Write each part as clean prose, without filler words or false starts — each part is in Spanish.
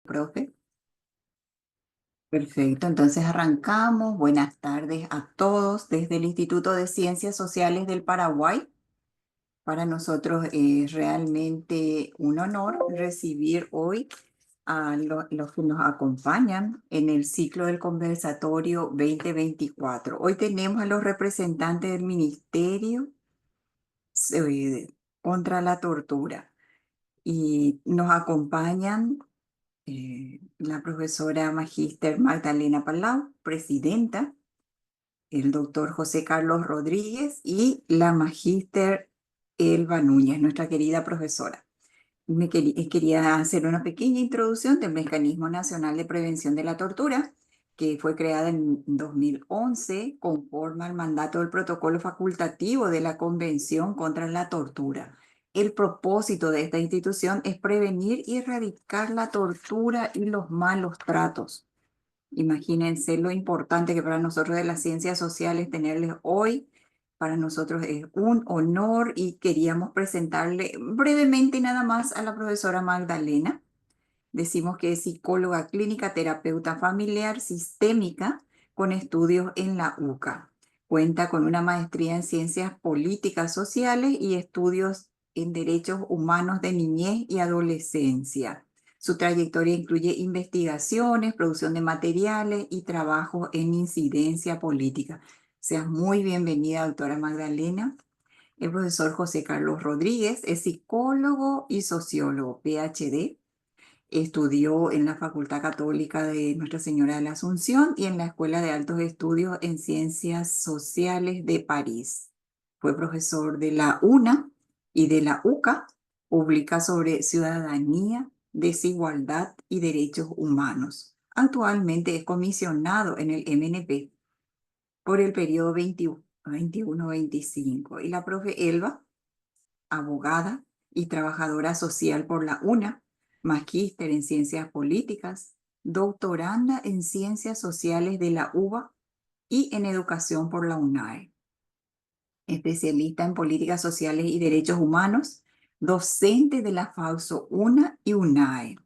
Profe. Perfecto, entonces arrancamos. Buenas tardes a todos desde el Instituto de Ciencias Sociales del Paraguay. Para nosotros es realmente un honor recibir hoy a los que nos acompañan en el ciclo del conversatorio 2024. Hoy tenemos a los representantes del Ministerio eh, contra la Tortura y nos acompañan la profesora magíster Magdalena Palau, presidenta, el doctor José Carlos Rodríguez y la magíster Elba Núñez, nuestra querida profesora. Quería hacer una pequeña introducción del Mecanismo Nacional de Prevención de la Tortura, que fue creada en 2011 conforme al mandato del protocolo facultativo de la Convención contra la Tortura. El propósito de esta institución es prevenir y erradicar la tortura y los malos tratos. Imagínense lo importante que para nosotros de las ciencias sociales tenerles hoy. Para nosotros es un honor y queríamos presentarle brevemente nada más a la profesora Magdalena. Decimos que es psicóloga clínica, terapeuta familiar sistémica con estudios en la UCA. Cuenta con una maestría en ciencias políticas sociales y estudios en derechos humanos de niñez y adolescencia. Su trayectoria incluye investigaciones, producción de materiales y trabajo en incidencia política. Seas muy bienvenida, doctora Magdalena. El profesor José Carlos Rodríguez es psicólogo y sociólogo, PhD. Estudió en la Facultad Católica de Nuestra Señora de la Asunción y en la Escuela de Altos Estudios en Ciencias Sociales de París. Fue profesor de la UNA y de la UCA. Publica sobre ciudadanía, desigualdad y derechos humanos. Actualmente es comisionado en el MNP por el periodo 21-25. Y la profe Elba, abogada y trabajadora social por la UNA, magíster en ciencias políticas, doctoranda en ciencias sociales de la UBA y en educación por la UNAE, especialista en políticas sociales y derechos humanos, docente de la FAUSO UNA y UNAE,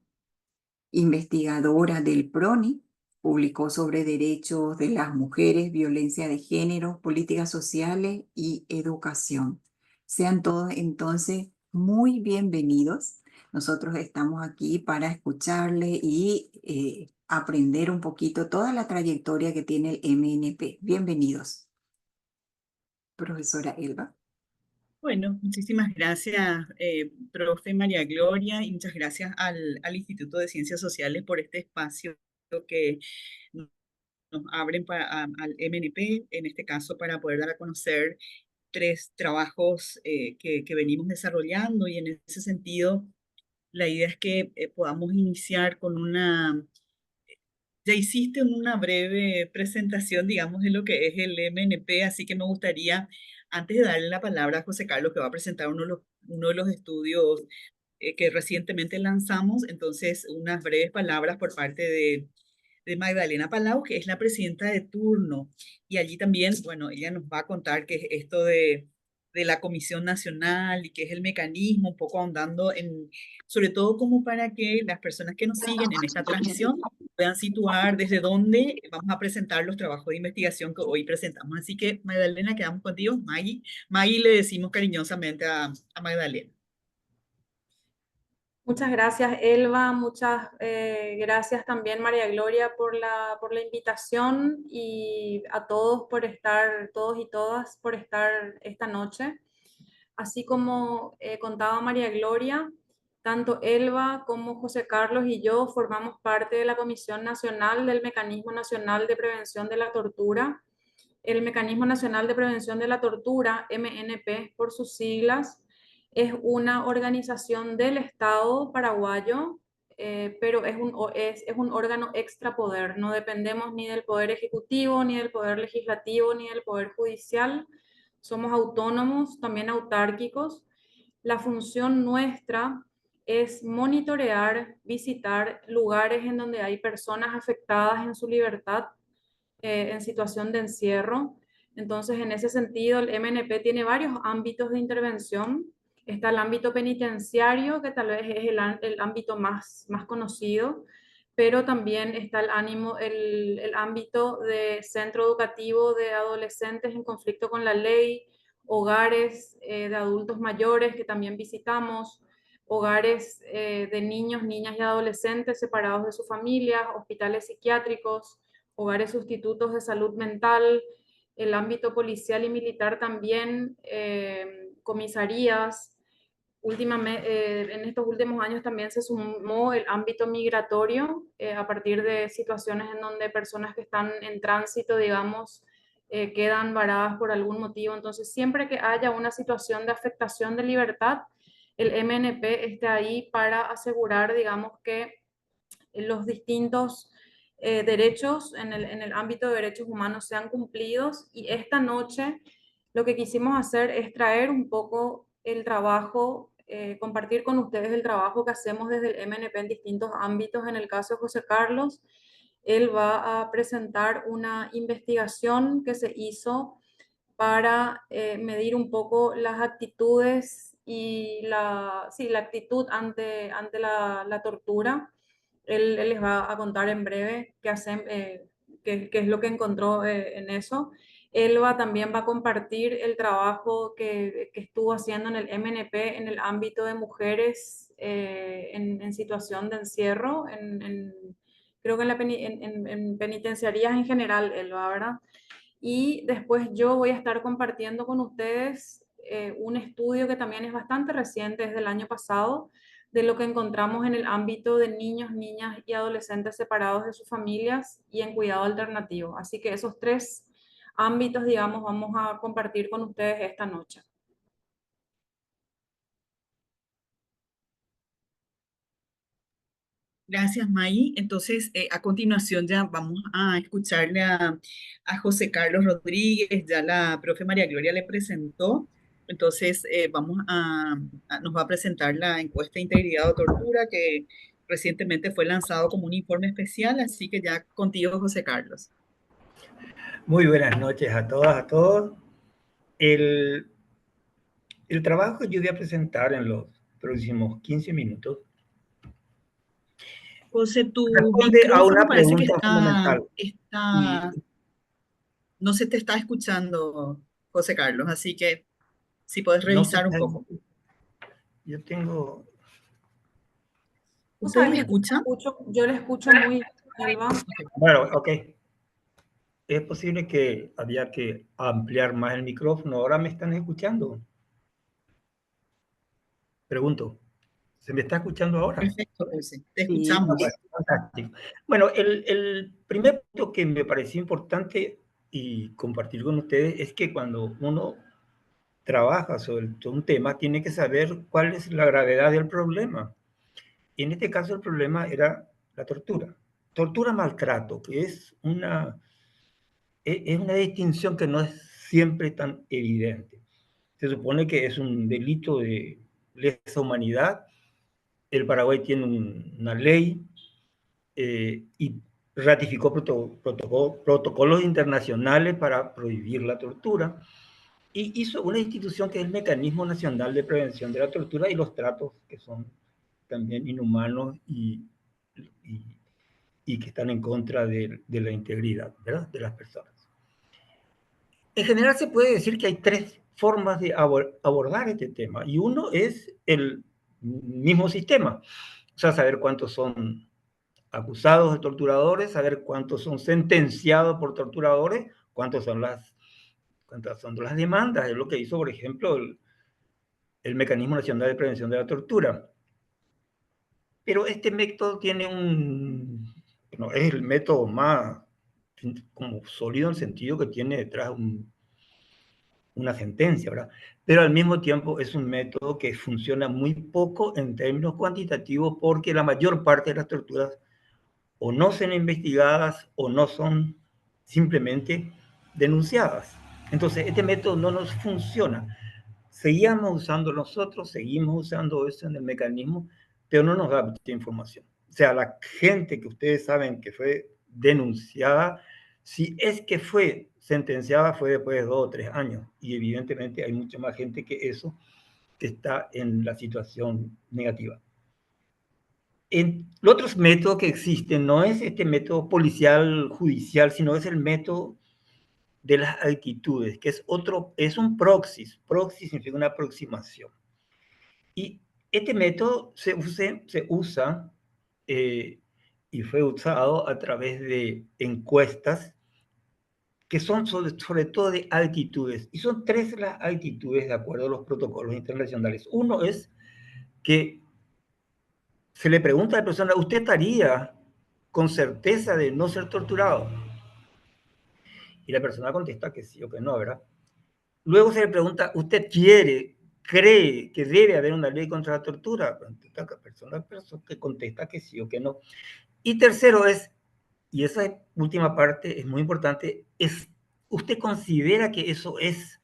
investigadora del PRONI, publicó sobre derechos de las mujeres, violencia de género, políticas sociales y educación. Sean todos entonces muy bienvenidos. Nosotros estamos aquí para escucharle y aprender un poquito toda la trayectoria que tiene el MNP. Bienvenidos, profesora Elba. Bueno, muchísimas gracias, profe María Gloria, y muchas gracias al Instituto de Ciencias Sociales por este espacio que nos abren al MNP, en este caso para poder dar a conocer tres trabajos que venimos desarrollando, y en ese sentido la idea es que podamos iniciar con ya hiciste una breve presentación, digamos, de lo que es el MNP, así que me gustaría, antes de darle la palabra a José Carlos, que va a presentar uno de los estudios que recientemente lanzamos, entonces unas breves palabras por parte de Magdalena Palau, que es la presidenta de turno. Y allí también, bueno, ella nos va a contar qué es esto de la Comisión Nacional y qué es el mecanismo, un poco ahondando en, sobre todo como para que las personas que nos siguen en esta transmisión puedan situar desde dónde vamos a presentar los trabajos de investigación que hoy presentamos. Así que, Magdalena, quedamos contigo. Maggie. Maggie le decimos cariñosamente a Magdalena. Muchas gracias, Elba. Muchas gracias también, María Gloria, por la invitación y a todos por estar, todos y todas por estar esta noche. Así como contaba María Gloria, tanto Elba como José Carlos y yo formamos parte de la Comisión Nacional del Mecanismo Nacional de Prevención de la Tortura. El Mecanismo Nacional de Prevención de la Tortura, MNP por sus siglas, es una organización del Estado paraguayo, pero es un órgano extrapoder. No dependemos ni del Poder Ejecutivo, ni del Poder Legislativo, ni del Poder Judicial. Somos autónomos, también autárquicos. La función nuestra es monitorear, visitar lugares en donde hay personas afectadas en su libertad en situación de encierro. Entonces, en ese sentido, el MNP tiene varios ámbitos de intervención. Está el ámbito penitenciario, que tal vez es el ámbito más conocido. pero también está el ámbito de centro educativo de adolescentes en conflicto con la ley, hogares de adultos mayores que también visitamos, hogares de niños, niñas y adolescentes separados de sus familias, hospitales psiquiátricos, hogares sustitutos de salud mental, el ámbito policial y militar también, comisarías. En estos últimos años también se sumó el ámbito migratorio a partir de situaciones en donde personas que están en tránsito, digamos, quedan varadas por algún motivo. Entonces, siempre que haya una situación de afectación de libertad, el MNP está ahí para asegurar, digamos, que los distintos derechos en el ámbito de derechos humanos sean cumplidos. Y esta noche lo que quisimos hacer es traer un poco el trabajo, compartir con ustedes el trabajo que hacemos desde el MNP en distintos ámbitos. En el caso de José Carlos, él va a presentar una investigación que se hizo para medir un poco las actitudes y la actitud ante la tortura. Él les va a contar en breve qué es lo que encontró en eso. También va a compartir el trabajo que estuvo haciendo en el MNP en el ámbito de mujeres en situación de encierro, creo que en penitenciarías en general, Elba, ¿verdad? Y después yo voy a estar compartiendo con ustedes un estudio que también es bastante reciente, es del año pasado, de lo que encontramos en el ámbito de niños, niñas y adolescentes separados de sus familias y en cuidado alternativo. Así que esos tres ámbitos, digamos, vamos a compartir con ustedes esta noche. Gracias, May. Entonces, a continuación ya vamos a escucharle a José Carlos Rodríguez, ya la profe María Gloria le presentó. Entonces, nos va a presentar la encuesta de integridad o tortura que recientemente fue lanzado como un informe especial, así que ya contigo, José Carlos. Muy buenas noches a todas, a todos. El trabajo que yo voy a presentar en los próximos 15 minutos José, tu responde a micrófono una parece que pregunta fundamental. Y no se te está escuchando, José Carlos, así que si puedes no se revisar un está, poco. yo tengo, ¿Ustedes me escuchan? Yo le escucho muy bien, Elba. bueno, ok. Es posible que había que ampliar más el micrófono. Ahora me están escuchando. Pregunto, ¿se me está escuchando ahora? Perfecto, José, te Sí, escuchamos. Fantástico. Bueno, el primer punto que me pareció importante y compartir con ustedes es que cuando uno trabaja sobre un tema, tiene que saber cuál es la gravedad del problema. Y en este caso el problema era la tortura. Tortura maltrato, que es una distinción que no es siempre tan evidente. Se supone que es un delito de lesa humanidad. El Paraguay tiene una ley y ratificó protocolos internacionales para prohibir la tortura y hizo una institución que es el Mecanismo Nacional de Prevención de la Tortura y los tratos que son también inhumanos y, y que están en contra de la integridad, ¿verdad?, de las personas. En general se puede decir que hay tres formas de abordar este tema y uno es el mismo sistema, o sea, saber cuántos son acusados de torturadores, saber cuántos son sentenciados por torturadores, cuántas son las demandas, es lo que hizo, por ejemplo, el Mecanismo Nacional de Prevención de la Tortura. Pero este método tiene no, es el método más como sólido en el sentido que tiene detrás una sentencia, ¿verdad? Pero al mismo tiempo es un método que funciona muy poco en términos cuantitativos porque la mayor parte de las torturas o no son investigadas o no son simplemente denunciadas. Entonces, este método no nos funciona. Seguíamos usando nosotros, seguimos usando eso en el mecanismo, pero no nos da mucha información. O sea, la gente que ustedes saben que fue denunciada, si es que fue sentenciada, fue después de 2 o 3 años. Y evidentemente hay mucha más gente que eso que está en la situación negativa. Los otros métodos que existen no es este método policial, judicial, sino es el método de las actitudes, que es un proxis. Proxis significa una aproximación. Y este método se usa y fue usado a través de encuestas que son sobre todo de actitudes. Y son 3 las actitudes de acuerdo a los protocolos internacionales. Uno es que se le pregunta a la persona, ¿usted estaría con certeza de no ser torturado? Y la persona contesta que sí o que no, ¿verdad? Luego se le pregunta, ¿usted cree que debe haber una ley contra la tortura? La persona que contesta que sí o que no. Y tercero es, y esa última parte es muy importante, es, ¿usted considera que eso es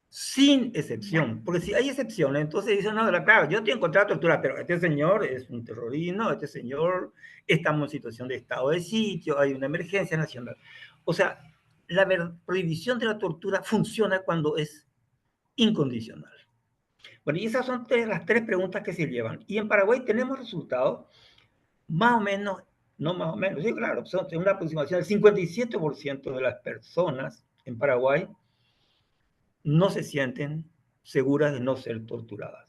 sin excepción? Porque si hay excepciones, entonces dicen, no, claro, yo estoy en contra de la tortura, pero este señor es un terrorista, este señor estamos en situación de estado de sitio, hay una emergencia nacional. O sea, la prohibición de la tortura funciona cuando es incondicional. Bueno, y esas son las 3 preguntas que se llevan. Y en Paraguay tenemos resultados más o menos, no más o menos, sí, claro, son una aproximación del 57% de las personas en Paraguay no se sienten seguras de no ser torturadas.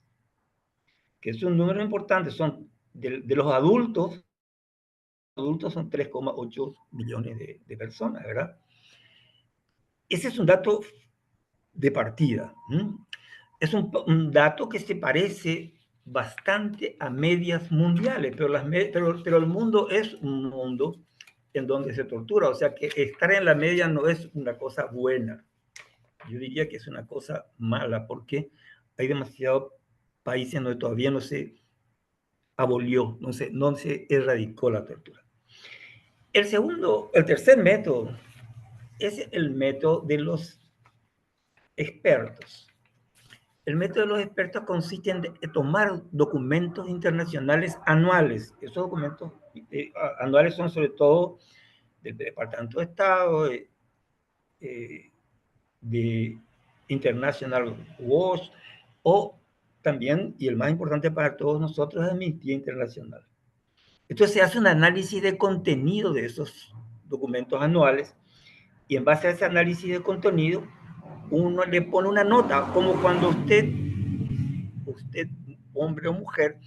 Que es un número importante, son de los adultos son 3,8 millones de personas, ¿verdad? Ese es un dato de partida. Es un dato que se parece bastante a medias mundiales, pero el mundo es un mundo en donde se tortura, o sea que estar en la media no es una cosa buena. Yo diría que es una cosa mala porque hay demasiados países donde todavía no se abolió, no se erradicó la tortura. El tercer método es el método de los expertos. El método de los expertos consiste en tomar documentos internacionales anuales. Esos documentos anuales son sobre todo del Departamento de Estado, de International Watch, o también, y el más importante para todos nosotros, es Amnistía Internacional. Entonces se hace un análisis de contenido de esos documentos anuales y en base a ese análisis de contenido uno le pone una nota, como cuando usted hombre o mujer,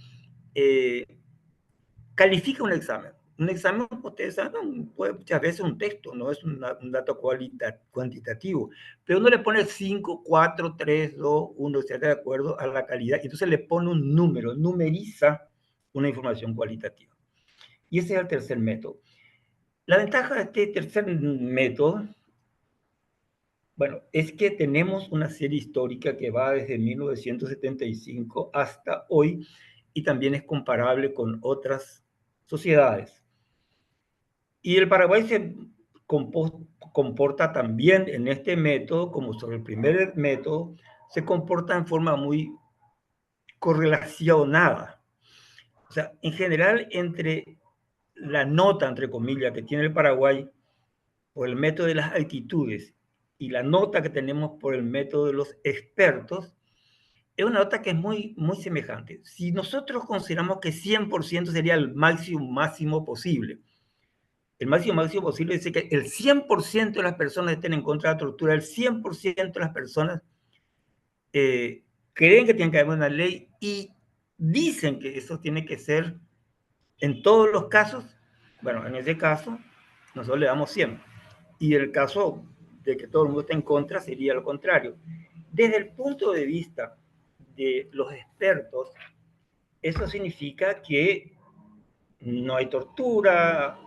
califica un examen. Un examen, ustedes saben, puede muchas veces un texto, no es un dato cuantitativo, pero uno le pone 5, 4, 3, 2, 1, etcétera, de acuerdo a la calidad, y entonces le pone un número, numeriza una información cualitativa. Y ese es el tercer método. La ventaja de este tercer método, bueno, es que tenemos una serie histórica que va desde 1975 hasta hoy y también es comparable con otras sociedades. Y el Paraguay se comporta también en este método, como sobre el primer método, se comporta en forma muy correlacionada. O sea, en general, entre la nota, entre comillas, que tiene el Paraguay por el método de las actitudes y la nota que tenemos por el método de los expertos, es una nota que es muy, muy semejante. Si nosotros consideramos que 100% sería el máximo posible, el máximo posible dice que el 100% de las personas estén en contra de la tortura, el 100% de las personas creen que tiene que haber una ley y dicen que eso tiene que ser en todos los casos. Bueno, en ese caso, nosotros le damos 100. Y el caso de que todo el mundo esté en contra sería lo contrario. Desde el punto de vista de los expertos, eso significa que no hay tortura,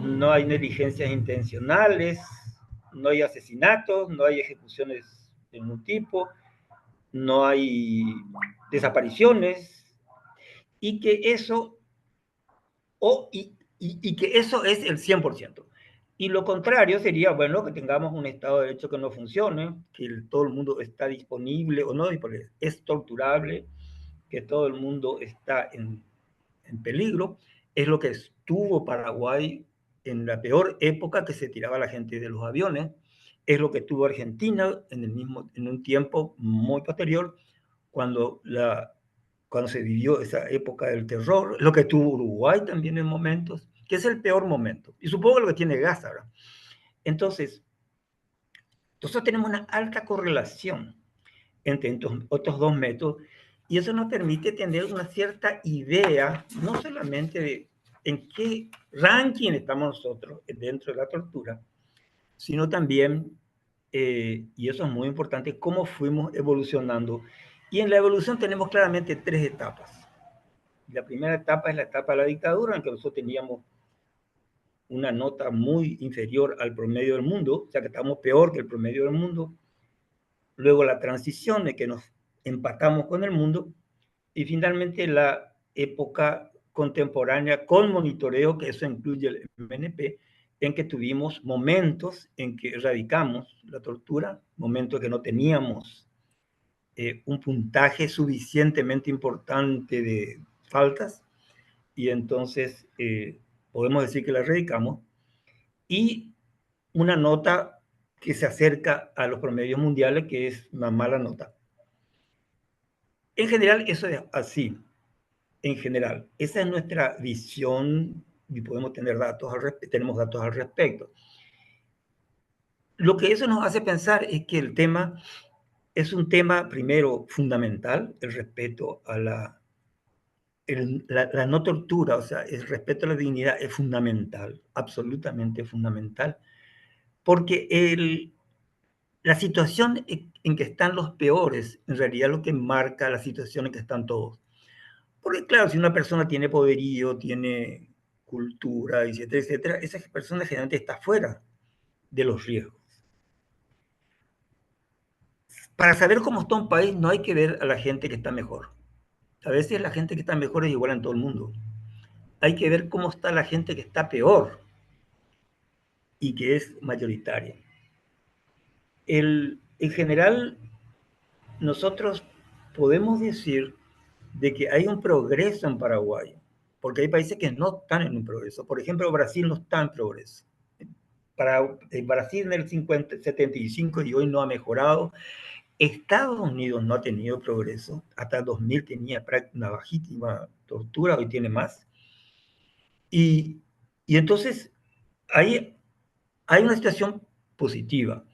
no hay negligencias intencionales, no hay asesinatos, no hay ejecuciones de ningún tipo, no hay desapariciones, y que eso, y que eso es el 100%. Y lo contrario sería, bueno, que tengamos un Estado de Derecho que no funcione, que todo el mundo está disponible o no disponible, es torturable, que todo el mundo está en peligro. Es lo que estuvo Paraguay en la peor época que se tiraba la gente de los aviones. Es lo que tuvo Argentina en un tiempo muy posterior, cuando cuando se vivió esa época del terror, lo que tuvo Uruguay también en momentos, que es el peor momento. Y supongo lo que tiene Gaza ahora. Entonces, nosotros tenemos una alta correlación entre estos otros dos métodos y eso nos permite tener una cierta idea, no solamente de en qué ranking estamos nosotros dentro de la tortura, sino también, y eso es muy importante, cómo fuimos evolucionando. Y en la evolución tenemos claramente tres etapas. La primera etapa es la etapa de la dictadura, en que nosotros teníamos una nota muy inferior al promedio del mundo, o sea que estamos peor que el promedio del mundo. Luego la transición, de que nos empatamos con el mundo. Y finalmente la época contemporánea con monitoreo, que eso incluye el MNP, en que tuvimos momentos en que erradicamos la tortura, momentos que no teníamos un puntaje suficientemente importante de faltas, y entonces podemos decir que la erradicamos, y una nota que se acerca a los promedios mundiales, que es una mala nota. En general, eso es así. En general, esa es nuestra visión y podemos tener datos tenemos datos al respecto. Lo que eso nos hace pensar es que el tema es un tema, primero, fundamental, el respeto a la no tortura, o sea, el respeto a la dignidad es fundamental, absolutamente fundamental, porque la situación en que están los peores, en realidad lo que marca la situación en que están todos. Porque claro, si una persona tiene poderío, tiene cultura, etcétera, etcétera, esa persona generalmente está fuera de los riesgos. Para saber cómo está un país no hay que ver a la gente que está mejor. A veces la gente que está mejor es igual en todo el mundo. Hay que ver cómo está la gente que está peor y que es mayoritaria. En general, nosotros podemos decir de que hay un progreso en Paraguay, porque hay países que no están en un progreso. Por ejemplo, Brasil no está en progreso. Para Brasil en el 75 y hoy no ha mejorado. Estados Unidos no ha tenido progreso. Hasta el 2000 tenía una bajísima tortura, hoy tiene más. Y entonces hay una situación positiva,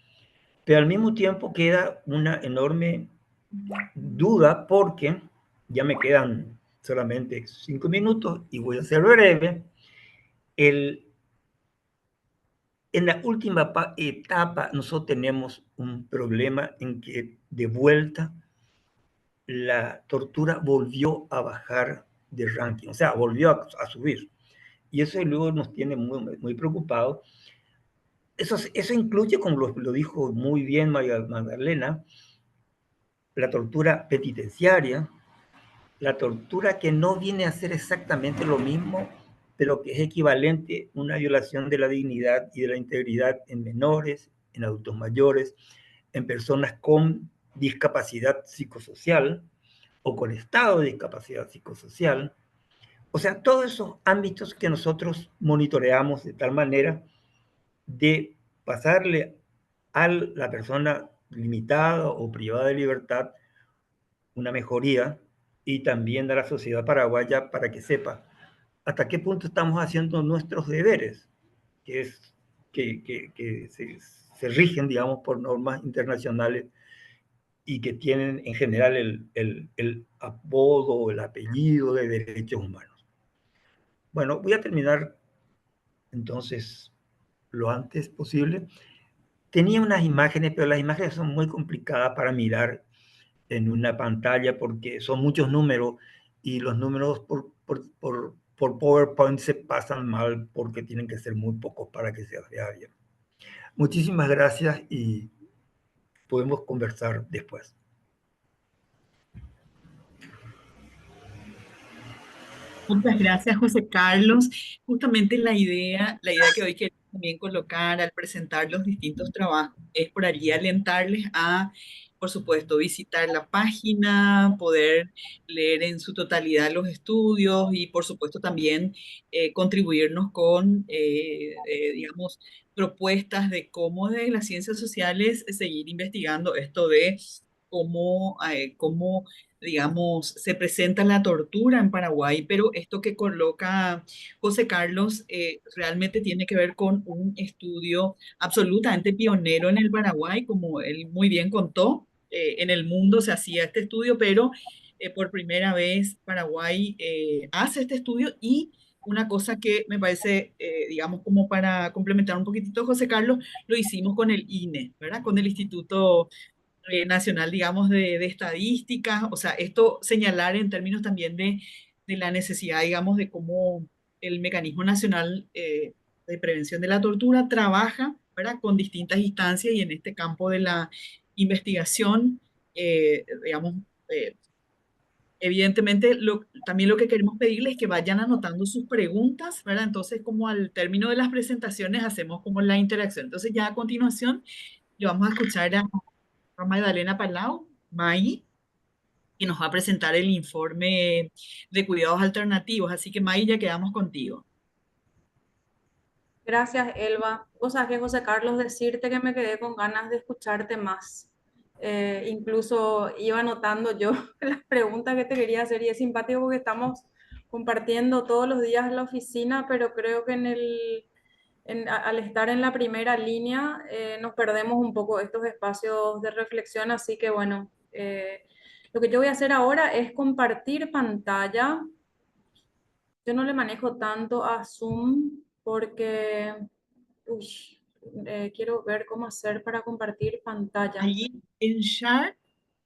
pero al mismo tiempo queda una enorme duda porque ya me quedan solamente 5 minutos y voy a ser breve. En la última etapa nosotros tenemos un problema en que de vuelta la tortura volvió a bajar de ranking, o sea, volvió a subir. Y eso luego nos tiene muy, muy preocupados. Eso incluye, como lo dijo muy bien María Magdalena, la tortura penitenciaria, la tortura que no viene a ser exactamente lo mismo, pero que es equivalente a una violación de la dignidad y de la integridad en menores, en adultos mayores, en personas con discapacidad psicosocial o con estado de discapacidad psicosocial. O sea, todos esos ámbitos que nosotros monitoreamos de tal manera de pasarle a la persona limitada o privada de libertad una mejoría y también a la sociedad paraguaya para que sepa hasta qué punto estamos haciendo nuestros deberes, que es que se rigen, digamos, por normas internacionales y que tienen en general el apodo, el apellido de derechos humanos. Bueno, voy a terminar entonces lo antes posible. Tenía unas imágenes, pero las imágenes son muy complicadas para mirar en una pantalla porque son muchos números y los números por PowerPoint se pasan mal porque tienen que ser muy pocos para que se vea bien. Muchísimas gracias y podemos conversar después. Muchas gracias, José Carlos. Justamente la idea que hoy quiero también colocar al presentar los distintos trabajos es por allí alentarles a, por supuesto, visitar la página, poder leer en su totalidad los estudios y, por supuesto, también contribuirnos con, digamos, propuestas de cómo de las ciencias sociales seguir investigando esto de cómo, digamos, se presenta la tortura en Paraguay, pero esto que coloca José Carlos realmente tiene que ver con un estudio absolutamente pionero en el Paraguay, como él muy bien contó. En el mundo se hacía este estudio, pero por primera vez Paraguay hace este estudio y una cosa que me parece, digamos, como para complementar un poquitito, José Carlos, lo hicimos con el INE, ¿verdad? Con el Instituto Nacional, digamos, de Estadísticas. O sea, esto señalar en términos también de la necesidad, digamos, de cómo el Mecanismo Nacional de Prevención de la Tortura trabaja, ¿verdad? Con distintas instancias y en este campo de la investigación, digamos, eh, evidentemente, también lo que queremos pedirles es que vayan anotando sus preguntas, ¿verdad? Entonces, como al término de las presentaciones, hacemos como la interacción. Entonces, ya a continuación, le vamos a escuchar a Magdalena Palau, May, que nos va a presentar el informe de cuidados alternativos. Así que, May, ya quedamos contigo. Gracias, Elba. Vos sabés que, José Carlos, decirte que me quedé con ganas de escucharte más. Incluso iba anotando yo las preguntas que te quería hacer y es simpático porque estamos compartiendo todos los días en la oficina, pero creo que al estar en la primera línea nos perdemos un poco estos espacios de reflexión, así que bueno, lo que yo voy a hacer ahora es compartir pantalla. Yo no le manejo tanto a Zoom porque uy, quiero ver cómo hacer para compartir pantalla. Allí en Share,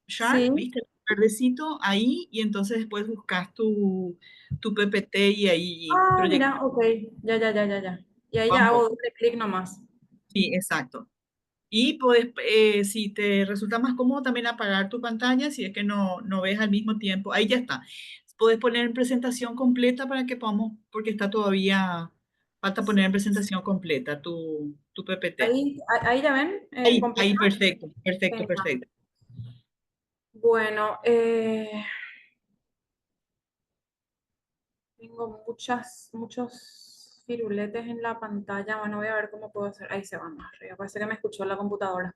Sí. ¿viste? El verdecito ahí y entonces después buscas tu PPT y ahí Ah, proyectas. mira, ok. Ya, ya, ya, ya, ya. Y ahí ya Vamos, hago doble clic nomás. sí, exacto. Y puedes, si te resulta más cómodo, también apagar tu pantalla si es que no ves al mismo tiempo. Ahí ya está. Puedes poner en presentación completa para que podamos, porque está todavía, falta poner en presentación completa tu PPT. Ahí ya ven, Ahí, completa. perfecto, perfecto, Genial. perfecto. Bueno, tengo muchos firuletes en la pantalla. Bueno, voy a ver cómo puedo hacer. Ahí se va más arriba. Parece que me escuchó la computadora.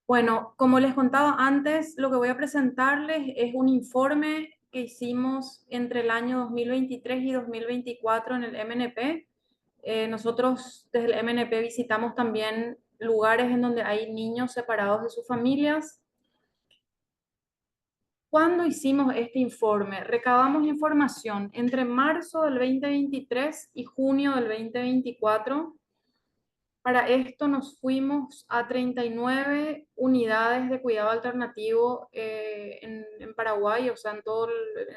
Bueno, como les contaba antes, lo que voy a presentarles es un informe que hicimos entre el año 2023 y 2024 en el MNP. Nosotros desde el MNP visitamos también lugares en donde hay niños separados de sus familias. ¿Cuándo hicimos este informe? Recabamos información entre marzo del 2023 y junio del 2024. Para esto nos fuimos a 39 unidades de cuidado alternativo en Paraguay, o sea, en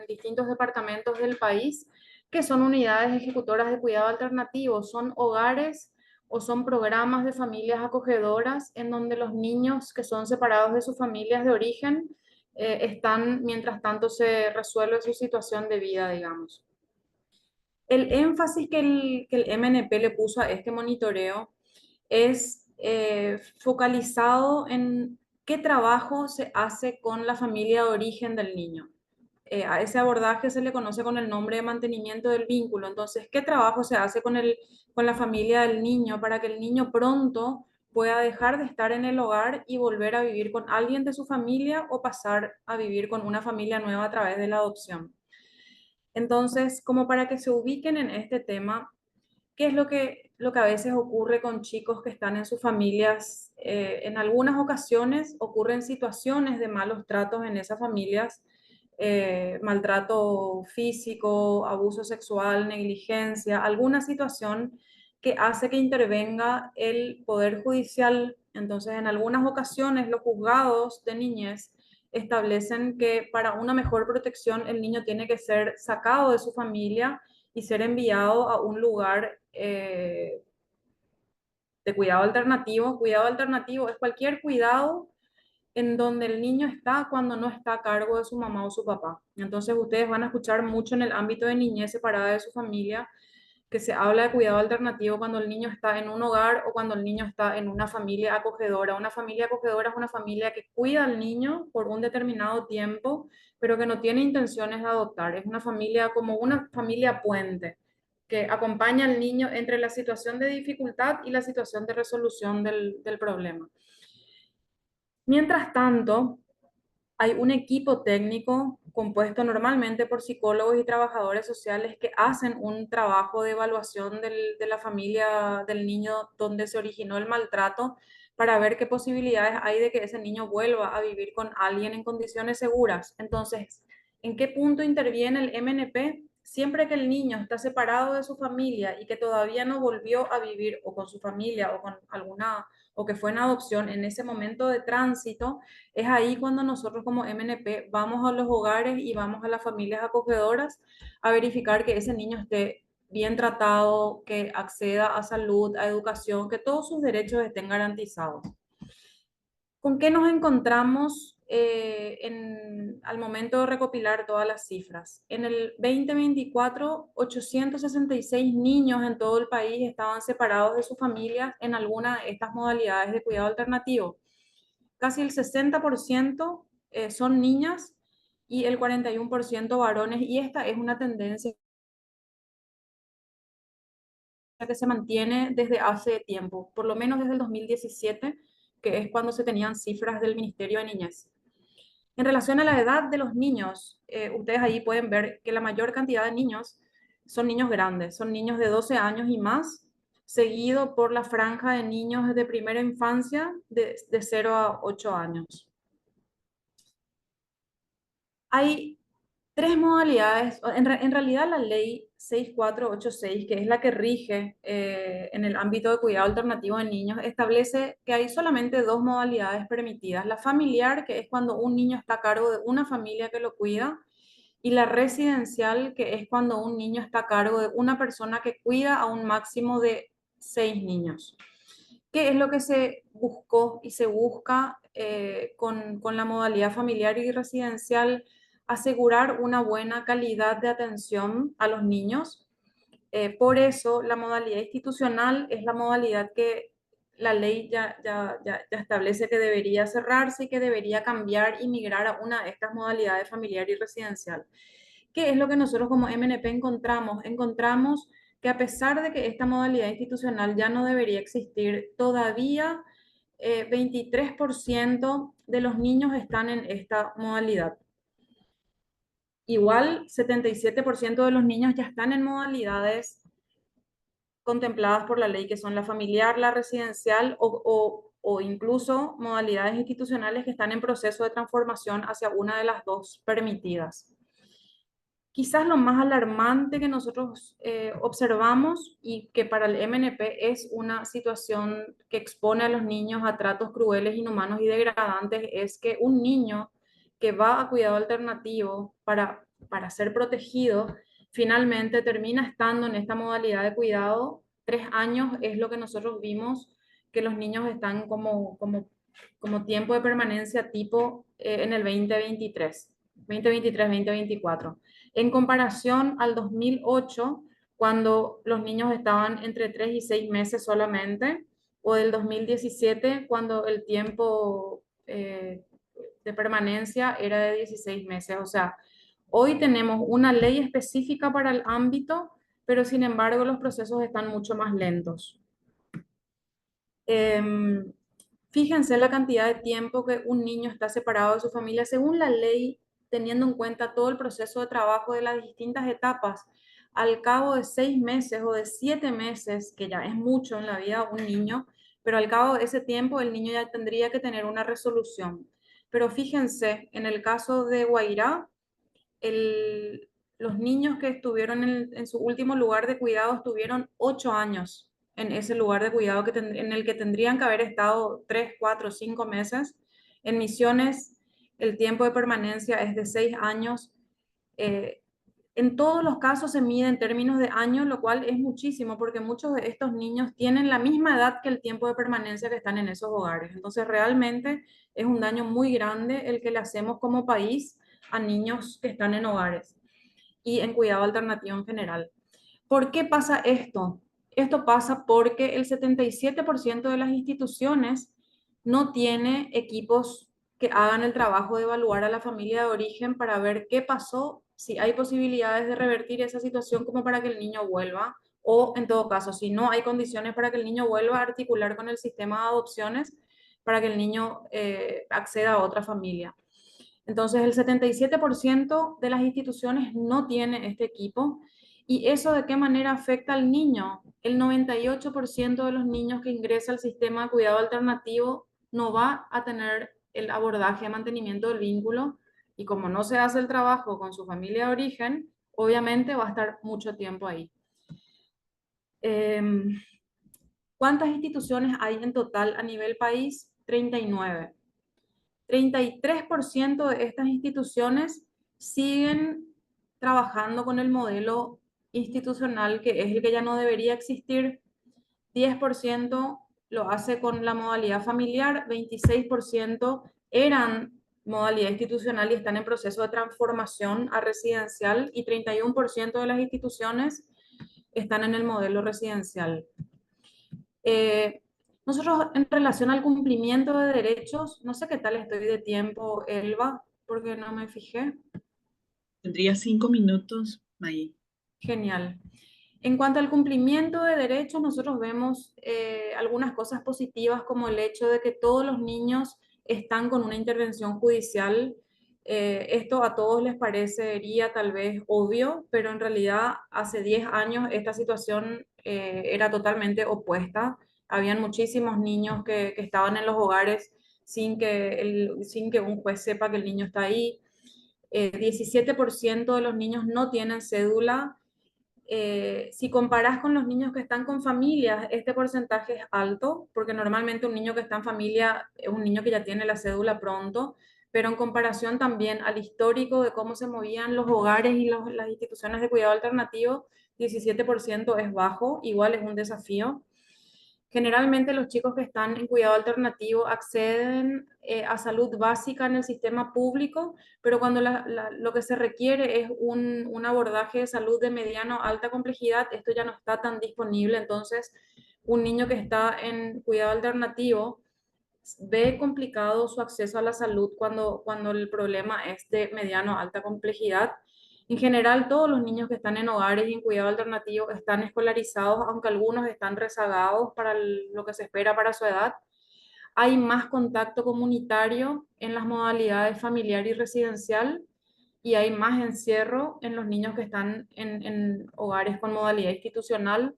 distintos departamentos del país, que son unidades ejecutoras de cuidado alternativo, son hogares o son programas de familias acogedoras en donde los niños que son separados de sus familias de origen están mientras tanto se resuelve su situación de vida, digamos. El énfasis que el MNP le puso a este monitoreo es focalizado en qué trabajo se hace con la familia de origen del niño. A ese abordaje se le conoce con el nombre de mantenimiento del vínculo. Entonces, ¿qué trabajo se hace con la familia del niño para que el niño pronto pueda dejar de estar en el hogar y volver a vivir con alguien de su familia o pasar a vivir con una familia nueva a través de la adopción? Entonces, como para que se ubiquen en este tema, ¿qué es lo que a veces ocurre con chicos que están en sus familias? En algunas ocasiones ocurren situaciones de malos tratos en esas familias, maltrato físico, abuso sexual, negligencia, alguna situación que hace que intervenga el Poder Judicial. Entonces, en algunas ocasiones los juzgados de niñez establecen que para una mejor protección el niño tiene que ser sacado de su familia y ser enviado a un lugar de cuidado alternativo. Cuidado alternativo es cualquier cuidado en donde el niño está cuando no está a cargo de su mamá o su papá. Entonces ustedes van a escuchar mucho en el ámbito de niñez separada de su familia que se habla de cuidado alternativo cuando el niño está en un hogar o cuando el niño está en una familia acogedora. Una familia acogedora es una familia que cuida al niño por un determinado tiempo, pero que no tiene intenciones de adoptar. Es una familia como una familia puente que acompaña al niño entre la situación de dificultad y la situación de resolución del problema. Mientras tanto, Hay un equipo técnico compuesto normalmente por psicólogos y trabajadores sociales que hacen un trabajo de evaluación de la familia del niño donde se originó el maltrato para ver qué posibilidades hay de que ese niño vuelva a vivir con alguien en condiciones seguras. Entonces, ¿en qué punto interviene el MNP? Siempre que el niño está separado de su familia y que todavía no volvió a vivir o con su familia o con alguna o que fue en adopción en ese momento de tránsito, es ahí cuando nosotros como MNP vamos a los hogares y vamos a las familias acogedoras a verificar que ese niño esté bien tratado, que acceda a salud, a educación, que todos sus derechos estén garantizados. ¿Con qué nos encontramos al momento de recopilar todas las cifras? En el 2024, 866 niños en todo el país estaban separados de sus familias en alguna de estas modalidades de cuidado alternativo. Casi el 60% son niñas y el 41% varones, y esta es una tendencia que se mantiene desde hace tiempo, por lo menos desde el 2017, que es cuando se tenían cifras del Ministerio de Niñez. En relación a la edad de los niños, ustedes ahí pueden ver que la mayor cantidad de niños son niños grandes, son niños de 12 años y más, seguido por la franja de niños de primera infancia de 0 a 8 años. Hay tres modalidades, en realidad la ley 6486, que es la que rige en el ámbito de cuidado alternativo de niños, establece que hay solamente dos modalidades permitidas: la familiar, que es cuando un niño está a cargo de una familia que lo cuida, y la residencial, que es cuando un niño está a cargo de una persona que cuida a un máximo de 6 niños. ¿Qué es lo que se buscó y se busca con la modalidad familiar y residencial? Asegurar una buena calidad de atención a los niños. Por eso la modalidad institucional es la modalidad que la ley ya establece que debería cerrarse y que debería cambiar y migrar a una de estas modalidades familiar y residencial. ¿Qué es lo que nosotros como MNP encontramos? Encontramos que a pesar de que esta modalidad institucional ya no debería existir, todavía 23% de los niños están en esta modalidad. Igual, 77% de los niños ya están en modalidades contempladas por la ley, que son la familiar, la residencial o incluso modalidades institucionales que están en proceso de transformación hacia una de las dos permitidas. Quizás lo más alarmante que nosotros observamos y que para el MNP es una situación que expone a los niños a tratos crueles, inhumanos y degradantes, es que un niño que va a cuidado alternativo para ser protegido, finalmente termina estando en esta modalidad de cuidado. 3 años es lo que nosotros vimos que los niños están como tiempo de permanencia tipo en el 2023-2024. En comparación al 2008, cuando los niños estaban entre 3 y 6 meses solamente, o del 2017, cuando el tiempo de permanencia era de 16 meses. O sea, hoy tenemos una ley específica para el ámbito, pero sin embargo los procesos están mucho más lentos. Fíjense la cantidad de tiempo que un niño está separado de su familia. Según la ley, teniendo en cuenta todo el proceso de trabajo de las distintas etapas, al cabo de 6 meses o de 7 meses, que ya es mucho en la vida de un niño, pero al cabo de ese tiempo el niño ya tendría que tener una resolución. Pero fíjense, en el caso de Guairá, los niños que estuvieron en su último lugar de cuidado estuvieron 8 años en ese lugar de cuidado en el que tendrían que haber estado 3, 4, 5 meses. En Misiones, el tiempo de permanencia es de 6 años. En todos los casos se mide en términos de años, lo cual es muchísimo, porque muchos de estos niños tienen la misma edad que el tiempo de permanencia que están en esos hogares. Entonces, realmente es un daño muy grande el que le hacemos como país a niños que están en hogares y en cuidado alternativo en general. ¿Por qué pasa esto? Esto pasa porque el 77% de las instituciones no tiene equipos que hagan el trabajo de evaluar a la familia de origen para ver qué pasó, si hay posibilidades de revertir esa situación como para que el niño vuelva, o en todo caso, si no hay condiciones para que el niño vuelva, a articular con el sistema de adopciones para que el niño acceda a otra familia. Entonces, el 77% de las instituciones no tiene este equipo. ¿Y eso de qué manera afecta al niño? El 98% de los niños que ingresa al sistema de cuidado alternativo no va a tener el abordaje de mantenimiento del vínculo, y como no se hace el trabajo con su familia de origen, obviamente va a estar mucho tiempo ahí. ¿Cuántas instituciones hay en total a nivel país? 39. 33% de estas instituciones siguen trabajando con el modelo institucional, que es el que ya no debería existir. 10% lo hace con la modalidad familiar, 26% eran modalidad institucional y están en proceso de transformación a residencial, y 31% de las instituciones están en el modelo residencial. Nosotros, en relación al cumplimiento de derechos, no sé qué tal estoy de tiempo, Elba, porque no me fijé. Tendría 5 minutos, May. Genial. En cuanto al cumplimiento de derechos, nosotros vemos algunas cosas positivas, como el hecho de que todos los niños están con una intervención judicial. Esto a todos les parecería tal vez obvio, pero en realidad hace 10 años esta situación era totalmente opuesta. Habían muchísimos niños que estaban en los hogares sin que un juez sepa que el niño está ahí. 17% de los niños no tienen cédula. Si comparas con los niños que están con familias, este porcentaje es alto, porque normalmente un niño que está en familia es un niño que ya tiene la cédula pronto, pero en comparación también al histórico de cómo se movían los hogares y las instituciones de cuidado alternativo, 17% es bajo, igual es un desafío. Generalmente los chicos que están en cuidado alternativo acceden a salud básica en el sistema público, pero cuando lo que se requiere es un abordaje de salud de mediano a alta complejidad, esto ya no está tan disponible. Entonces, un niño que está en cuidado alternativo ve complicado su acceso a la salud cuando el problema es de mediano a alta complejidad. En general, todos los niños que están en hogares y en cuidado alternativo están escolarizados, aunque algunos están rezagados para lo que se espera para su edad. Hay más contacto comunitario en las modalidades familiar y residencial, y hay más encierro en los niños que están en hogares con modalidad institucional.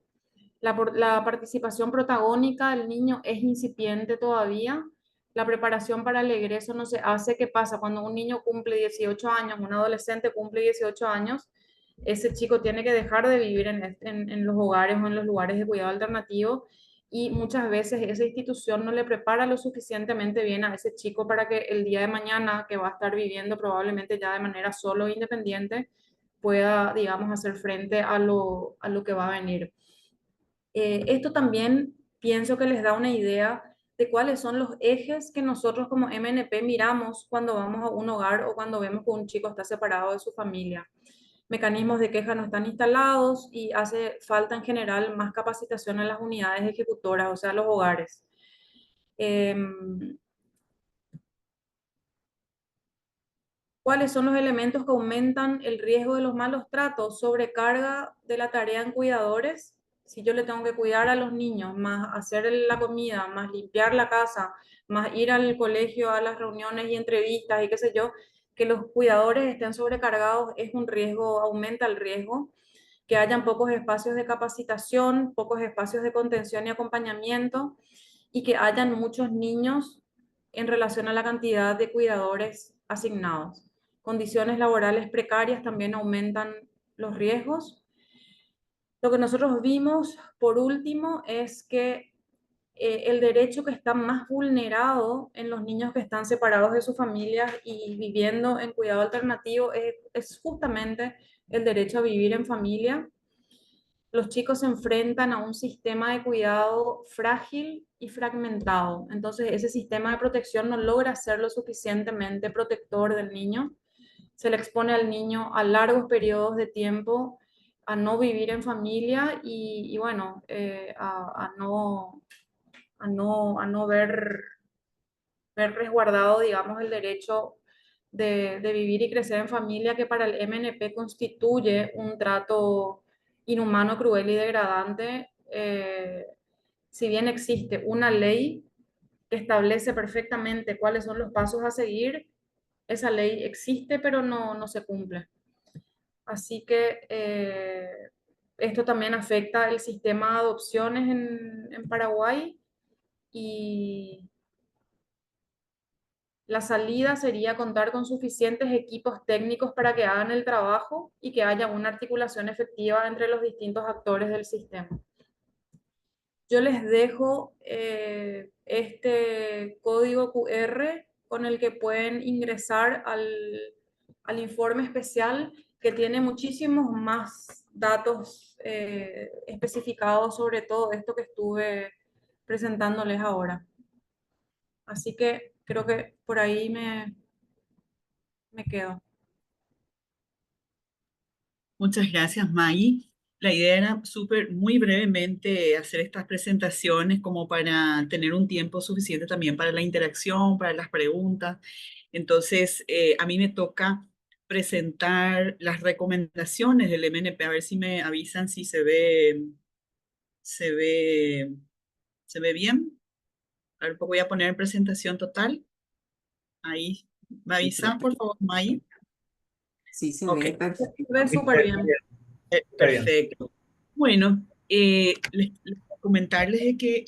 La participación protagónica del niño es incipiente todavía. La preparación para el egreso no se hace. ¿Qué pasa? Cuando un niño cumple 18 años, un adolescente cumple 18 años, ese chico tiene que dejar de vivir en los hogares o en los lugares de cuidado alternativo, y muchas veces esa institución no le prepara lo suficientemente bien a ese chico para que el día de mañana, que va a estar viviendo probablemente ya de manera solo e independiente, pueda, digamos, hacer frente a lo que va a venir. Esto también pienso que les da una idea de cuáles son los ejes que nosotros como MNP miramos cuando vamos a un hogar o cuando vemos que un chico está separado de su familia. Mecanismos de queja no están instalados y hace falta en general más capacitación en las unidades ejecutoras, o sea, los hogares. ¿Cuáles son los elementos que aumentan el riesgo de los malos tratos? Sobrecarga de la tarea en cuidadores. Si yo le tengo que cuidar a los niños, más hacer la comida, más limpiar la casa, más ir al colegio a las reuniones y entrevistas y qué sé yo, que los cuidadores estén sobrecargados es un riesgo, aumenta el riesgo. Que hayan pocos espacios de capacitación, pocos espacios de contención y acompañamiento, y que hayan muchos niños en relación a la cantidad de cuidadores asignados. Condiciones laborales precarias también aumentan los riesgos. Lo que nosotros vimos, por último, es que el derecho que está más vulnerado en los niños que están separados de sus familias y viviendo en cuidado alternativo es justamente el derecho a vivir en familia. Los chicos se enfrentan a un sistema de cuidado frágil y fragmentado. Entonces, ese sistema de protección no logra ser lo suficientemente protector del niño. Se le expone al niño a largos periodos de tiempo a no vivir en familia y bueno, a no ver resguardado, digamos, el derecho de vivir y crecer en familia, que para el MNP constituye un trato inhumano, cruel y degradante. Si bien existe una ley que establece perfectamente cuáles son los pasos a seguir, esa ley existe, pero no se cumple. Así que esto también afecta el sistema de adopciones en Paraguay y la salida sería contar con suficientes equipos técnicos para que hagan el trabajo y que haya una articulación efectiva entre los distintos actores del sistema. Yo les dejo este código QR con el que pueden ingresar al informe especial, que tiene muchísimos más datos especificados sobre todo esto que estuve presentándoles ahora. Así que creo que por ahí me quedo. Muchas gracias, Maggie. La idea era muy brevemente hacer estas presentaciones como para tener un tiempo suficiente también para la interacción, para las preguntas. Entonces, a mí me toca presentar las recomendaciones del MNP, a ver si me avisan si se ve, se ve bien. A ver, pues voy a poner en presentación total. Ahí, ¿me Sí, avisan, por favor, Maggie? sí se Ok. ve Se perfecto. ve súper bien. Está bien. Perfecto. Bueno, les comentarles de que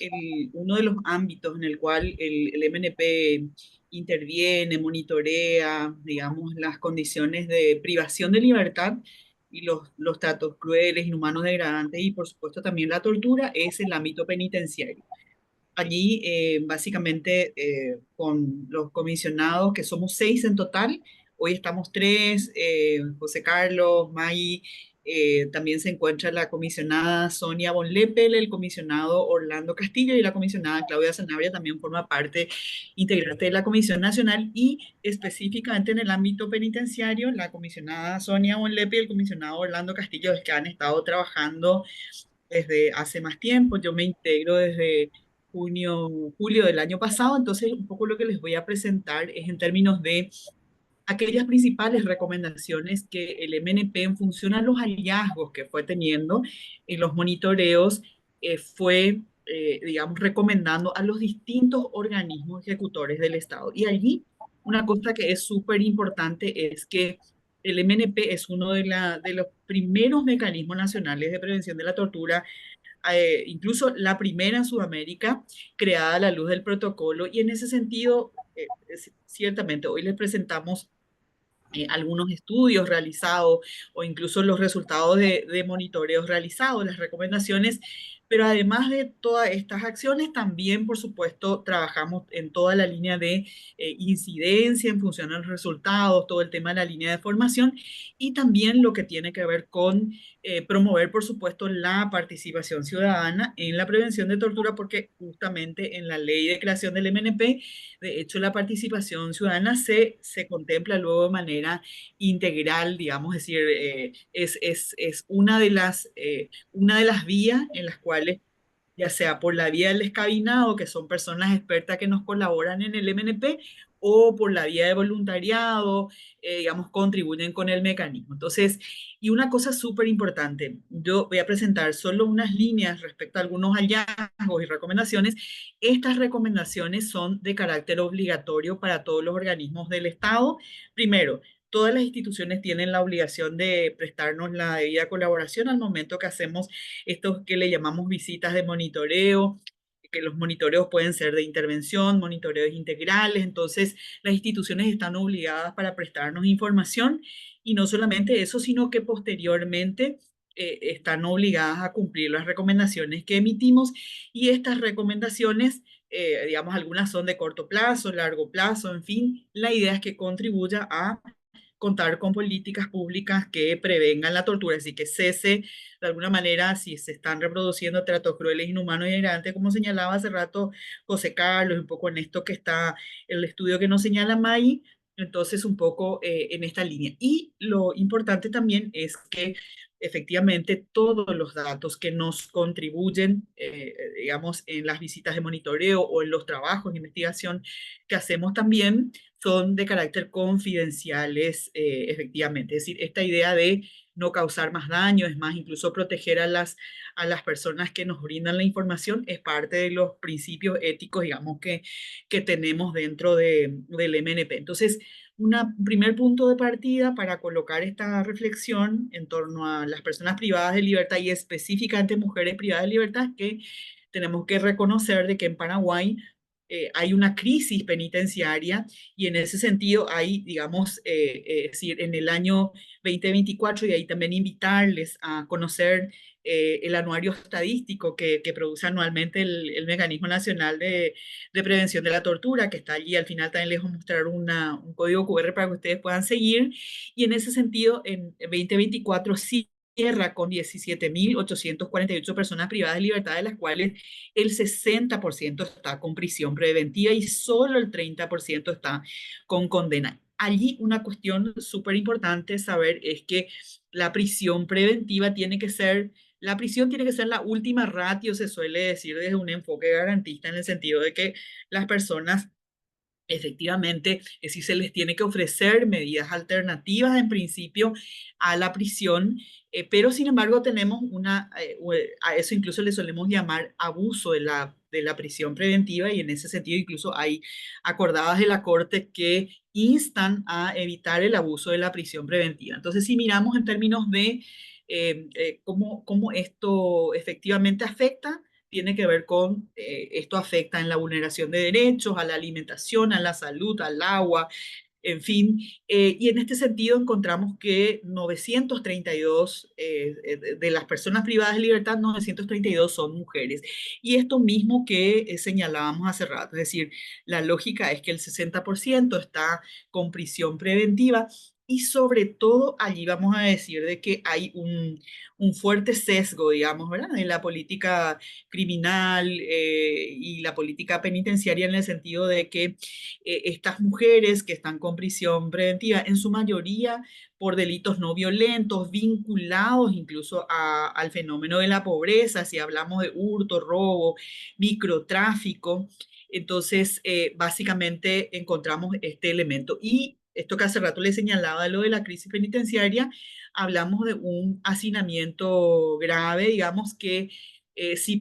uno de los ámbitos en el cual el MNP interviene, monitorea, digamos, las condiciones de privación de libertad y los tratos crueles, inhumanos, degradantes y, por supuesto, también la tortura, es el ámbito penitenciario. Allí, básicamente, con los comisionados, que somos 6 en total, hoy estamos 3, José Carlos, May, también se encuentra la comisionada Sonia Bonlepel, el comisionado Orlando Castillo y la comisionada Claudia Sanabria también forma parte integrante de la Comisión Nacional y específicamente en el ámbito penitenciario, la comisionada Sonia Bonlepel y el comisionado Orlando Castillo es que han estado trabajando desde hace más tiempo. Yo me integro desde julio del año pasado, entonces un poco lo que les voy a presentar es en términos de aquellas principales recomendaciones que el MNP en función a los hallazgos que fue teniendo en los monitoreos fue, digamos, recomendando a los distintos organismos ejecutores del Estado. Y allí una cosa que es súper importante es que el MNP es uno de los primeros mecanismos nacionales de prevención de la tortura, incluso la primera en Sudamérica, creada a la luz del protocolo, y en ese sentido, ciertamente hoy les presentamos algunos estudios realizados o incluso los resultados de monitoreos realizados, las recomendaciones, pero además de todas estas acciones, también, por supuesto, trabajamos en toda la línea de incidencia en función a los resultados, todo el tema de la línea de formación y también lo que tiene que ver con promover, por supuesto, la participación ciudadana en la prevención de tortura, porque justamente en la ley de creación del MNP, de hecho, la participación ciudadana se contempla luego de manera integral, digamos, es decir, es una de las vías en las cuales, ya sea por la vía del escabinado, que son personas expertas que nos colaboran en el MNP, o por la vía de voluntariado, digamos, contribuyen con el mecanismo. Entonces, y una cosa súper importante, yo voy a presentar solo unas líneas respecto a algunos hallazgos y recomendaciones. Estas recomendaciones son de carácter obligatorio para todos los organismos del Estado. Primero, todas las instituciones tienen la obligación de prestarnos la debida colaboración al momento que hacemos estos que le llamamos visitas de monitoreo, que los monitoreos pueden ser de intervención, monitoreos integrales, entonces las instituciones están obligadas para prestarnos información y no solamente eso, sino que posteriormente están obligadas a cumplir las recomendaciones que emitimos y estas recomendaciones, digamos, algunas son de corto plazo, largo plazo, en fin, la idea es que contribuya a contar con políticas públicas que prevengan la tortura, así que cese de alguna manera si se están reproduciendo tratos crueles, inhumanos y degradantes, como señalaba hace rato José Carlos, un poco en esto que está el estudio que nos señala May, entonces un poco en esta línea. Y lo importante también es que efectivamente todos los datos que nos contribuyen, digamos, en las visitas de monitoreo o en los trabajos de investigación que hacemos también, son de carácter confidenciales, efectivamente. Es decir, esta idea de no causar más daño, es más, incluso proteger a las personas que nos brindan la información, es parte de los principios éticos, digamos, que tenemos dentro del MNP. Entonces, un primer punto de partida para colocar esta reflexión en torno a las personas privadas de libertad y específicamente mujeres privadas de libertad, es que tenemos que reconocer de que en Paraguay hay una crisis penitenciaria y en ese sentido hay, digamos, es decir, en el año 2024, y ahí también invitarles a conocer el anuario estadístico que produce anualmente el Mecanismo Nacional de Prevención de la Tortura, que está allí. Al final también les voy a mostrar un código QR para que ustedes puedan seguir. Y en ese sentido, en 2024 sí cierra con 17.848 personas privadas de libertad, de las cuales el 60% está con prisión preventiva y solo el 30% está con condena. Allí una cuestión súper importante saber es que la prisión preventiva tiene que ser, la prisión tiene que ser la última ratio, se suele decir desde un enfoque garantista, en el sentido de que las personas efectivamente, es decir, se les tiene que ofrecer medidas alternativas en principio a la prisión, pero sin embargo tenemos a eso incluso le solemos llamar abuso de la prisión preventiva, y en ese sentido incluso hay acordadas de la Corte que instan a evitar el abuso de la prisión preventiva. Entonces, si miramos en términos de cómo esto efectivamente afecta, tiene que ver con, esto afecta en la vulneración de derechos, a la alimentación, a la salud, al agua, en fin. Y en este sentido encontramos que 932 de las personas privadas de libertad, 932 son mujeres. Y esto mismo que señalábamos hace rato, es decir, la lógica es que el 60% está con prisión preventiva. Y sobre todo allí vamos a decir de que hay un fuerte sesgo, digamos, ¿verdad? En la política criminal y la política penitenciaria, en el sentido de que estas mujeres que están con prisión preventiva, en su mayoría por delitos no violentos, vinculados incluso al fenómeno de la pobreza, si hablamos de hurto, robo, microtráfico. Entonces, básicamente encontramos este elemento. Y esto que hace rato le señalaba, lo de la crisis penitenciaria, hablamos de un hacinamiento grave, digamos que si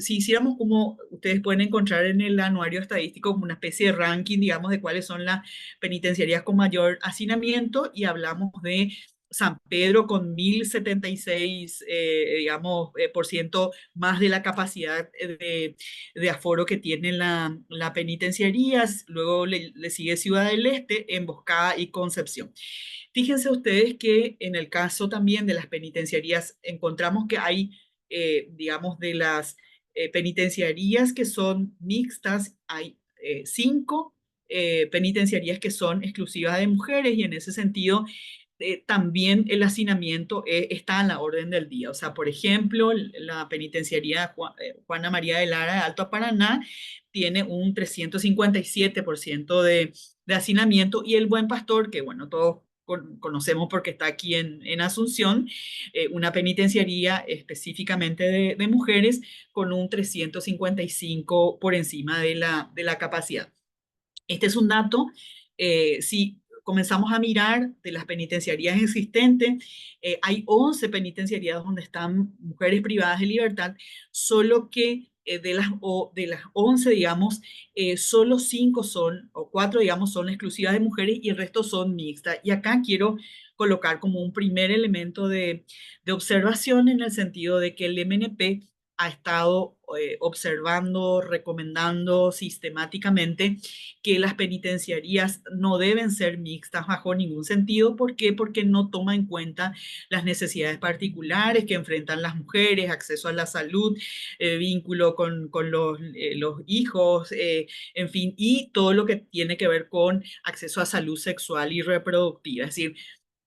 hiciéramos, como ustedes pueden encontrar en el anuario estadístico, como una especie de ranking, digamos, de cuáles son las penitenciarías con mayor hacinamiento, y hablamos de San Pedro con 1.076, digamos, por ciento más de la capacidad de aforo que tiene la penitenciaría. Luego le sigue Ciudad del Este, Emboscada y Concepción. Fíjense ustedes que en el caso también de las penitenciarías encontramos que hay, digamos, de las penitenciarías que son mixtas, hay 5 penitenciarías que son exclusivas de mujeres, y en ese sentido también el hacinamiento está a la orden del día. O sea, por ejemplo, la penitenciaría Juana María de Lara de Alto Paraná tiene un 357% de hacinamiento, y el Buen Pastor, que bueno, todos conocemos porque está aquí en Asunción, una penitenciaría específicamente de mujeres con un 355 por encima de la capacidad. Este es un dato. Si comenzamos a mirar de las penitenciarías existentes, hay 11 penitenciarías donde están mujeres privadas de libertad, solo que de las 11, digamos, solo 5 son, o 4, digamos, son exclusivas de mujeres y el resto son mixtas. Y acá quiero colocar como un primer elemento de observación, en el sentido de que el MNP ha estado observando, recomendando sistemáticamente que las penitenciarías no deben ser mixtas bajo ningún sentido. ¿Por qué? Porque no toma en cuenta las necesidades particulares que enfrentan las mujeres, acceso a la salud, vínculo con los hijos, en fin, y todo lo que tiene que ver con acceso a salud sexual y reproductiva. Es decir,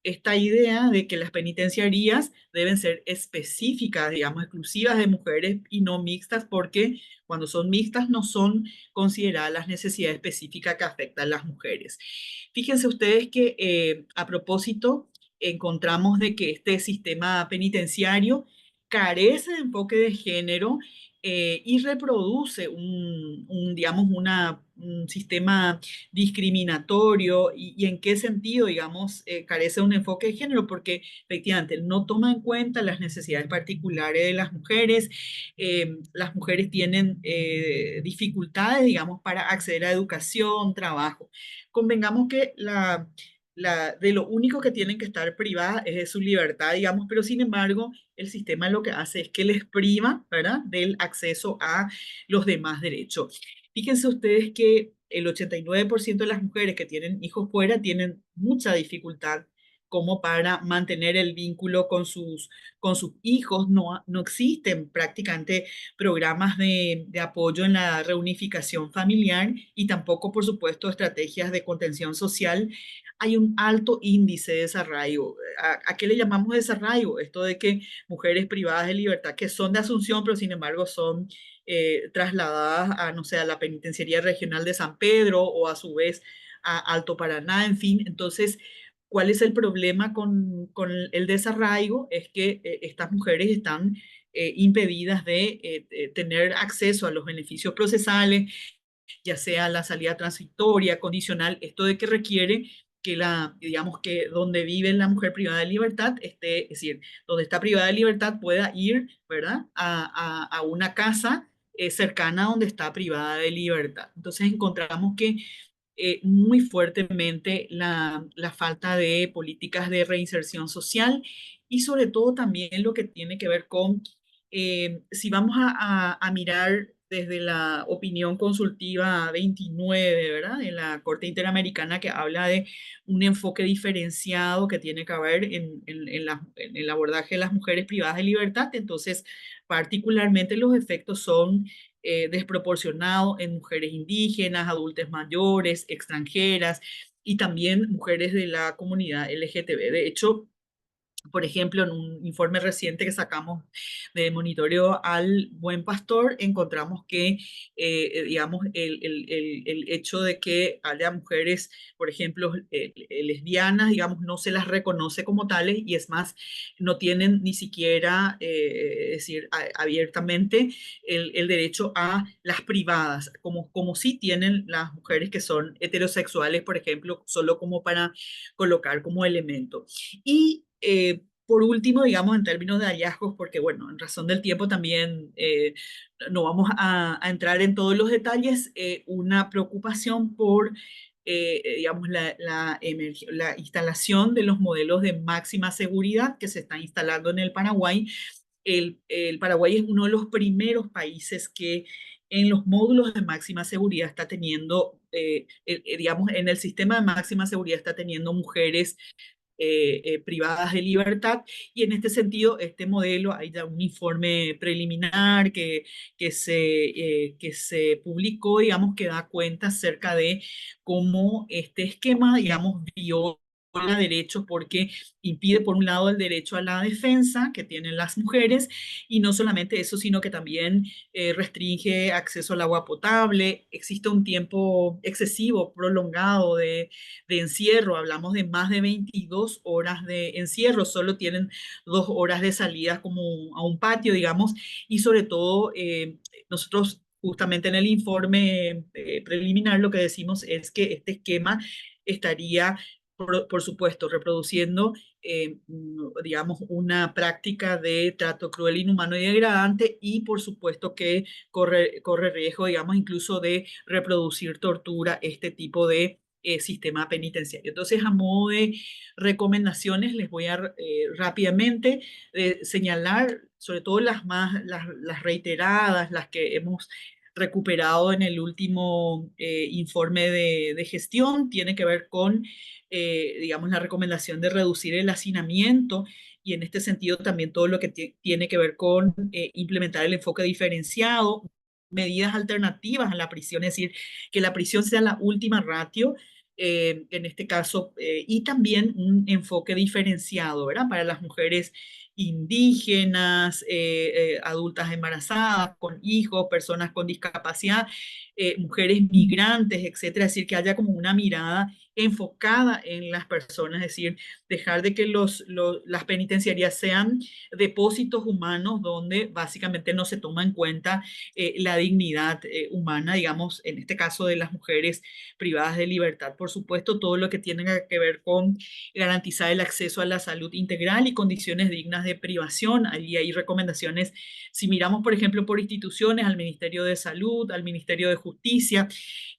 esta idea de que las penitenciarías deben ser específicas, digamos, exclusivas de mujeres y no mixtas, porque cuando son mixtas no son consideradas las necesidades específicas que afectan a las mujeres. Fíjense ustedes que a propósito encontramos de que este sistema penitenciario carece de enfoque de género y reproduce digamos, un sistema discriminatorio y en qué sentido, digamos, carece de un enfoque de género, porque efectivamente no toma en cuenta las necesidades particulares de las mujeres tienen dificultades, digamos, para acceder a educación, trabajo. Convengamos que de lo único que tienen que estar privadas es de su libertad, digamos, pero sin embargo, el sistema lo que hace es que les priva, ¿verdad?, del acceso a los demás derechos. Fíjense ustedes que el 89% de las mujeres que tienen hijos fuera tienen mucha dificultad como para mantener el vínculo con sus hijos. No existen prácticamente programas de apoyo en la reunificación familiar y tampoco, por supuesto, estrategias de contención social. Hay un alto índice de desarraigo. ¿A qué le llamamos desarraigo? Esto de que mujeres privadas de libertad que son de Asunción, pero sin embargo son trasladadas a, no sé, a la Penitenciaría Regional de San Pedro o a su vez a Alto Paraná, en fin. Entonces, ¿cuál es el problema con el desarraigo? Es que estas mujeres están impedidas de tener acceso a los beneficios procesales, ya sea la salida transitoria, condicional, esto de que requiere que digamos que donde vive la mujer privada de libertad, es decir, donde está privada de libertad pueda ir, ¿verdad?, a una casa cercana a donde está privada de libertad. Entonces encontramos que muy fuertemente la falta de políticas de reinserción social y sobre todo también lo que tiene que ver con, si vamos a mirar desde la opinión consultiva 29, ¿verdad?, de la Corte Interamericana, que habla de un enfoque diferenciado que tiene que haber en el abordaje de las mujeres privadas de libertad. Entonces, particularmente los efectos son desproporcionado en mujeres indígenas, adultos mayores, extranjeras y también mujeres de la comunidad LGTB. De hecho, por ejemplo, en un informe reciente que sacamos de monitoreo al Buen Pastor, encontramos que, digamos, el hecho de que haya mujeres, por ejemplo, lesbianas, digamos, no se las reconoce como tales y es más, no tienen ni siquiera, es decir, abiertamente el derecho a las privadas, como sí tienen las mujeres que son heterosexuales, por ejemplo, solo como para colocar como elemento. Y por último, digamos, en términos de hallazgos, porque bueno, en razón del tiempo también no vamos a entrar en todos los detalles, una preocupación por, digamos, la instalación de los modelos de máxima seguridad que se están instalando en el Paraguay. El Paraguay es uno de los primeros países que en los módulos de máxima seguridad está teniendo, digamos, en el sistema de máxima seguridad está teniendo mujeres privadas de libertad, y en este sentido, este modelo, hay ya un informe preliminar que se publicó, digamos, que da cuenta acerca de cómo este esquema, digamos, viola derechos porque impide, por un lado, el derecho a la defensa que tienen las mujeres, y no solamente eso, sino que también restringe acceso al agua potable. Existe un tiempo excesivo, prolongado de encierro, hablamos de más de 22 horas de encierro, solo tienen 2 horas de salida como a un patio, digamos, y sobre todo nosotros justamente en el informe preliminar lo que decimos es que este esquema estaría, por supuesto, reproduciendo, digamos, una práctica de trato cruel, inhumano y degradante, y por supuesto que corre riesgo, digamos, incluso de reproducir tortura, este tipo de sistema penitenciario. Entonces, a modo de recomendaciones, les voy a rápidamente señalar, sobre todo las reiteradas, las que hemos recuperado en el último informe de gestión, tiene que ver con, digamos, la recomendación de reducir el hacinamiento, y en este sentido también todo lo que tiene que ver con implementar el enfoque diferenciado, medidas alternativas a la prisión, es decir, que la prisión sea la última ratio, en este caso, y también un enfoque diferenciado, ¿verdad?, para las mujeres indígenas, adultas embarazadas, con hijos, personas con discapacidad, mujeres migrantes, etcétera. Es decir, que haya como una mirada enfocada en las personas, es decir, dejar de que las penitenciarías sean depósitos humanos donde básicamente no se toma en cuenta la dignidad humana, digamos, en este caso de las mujeres privadas de libertad. Por supuesto, todo lo que tiene que ver con garantizar el acceso a la salud integral y condiciones dignas de privación. Allí hay recomendaciones, si miramos, por ejemplo, por instituciones, al Ministerio de Salud, al Ministerio de Justicia,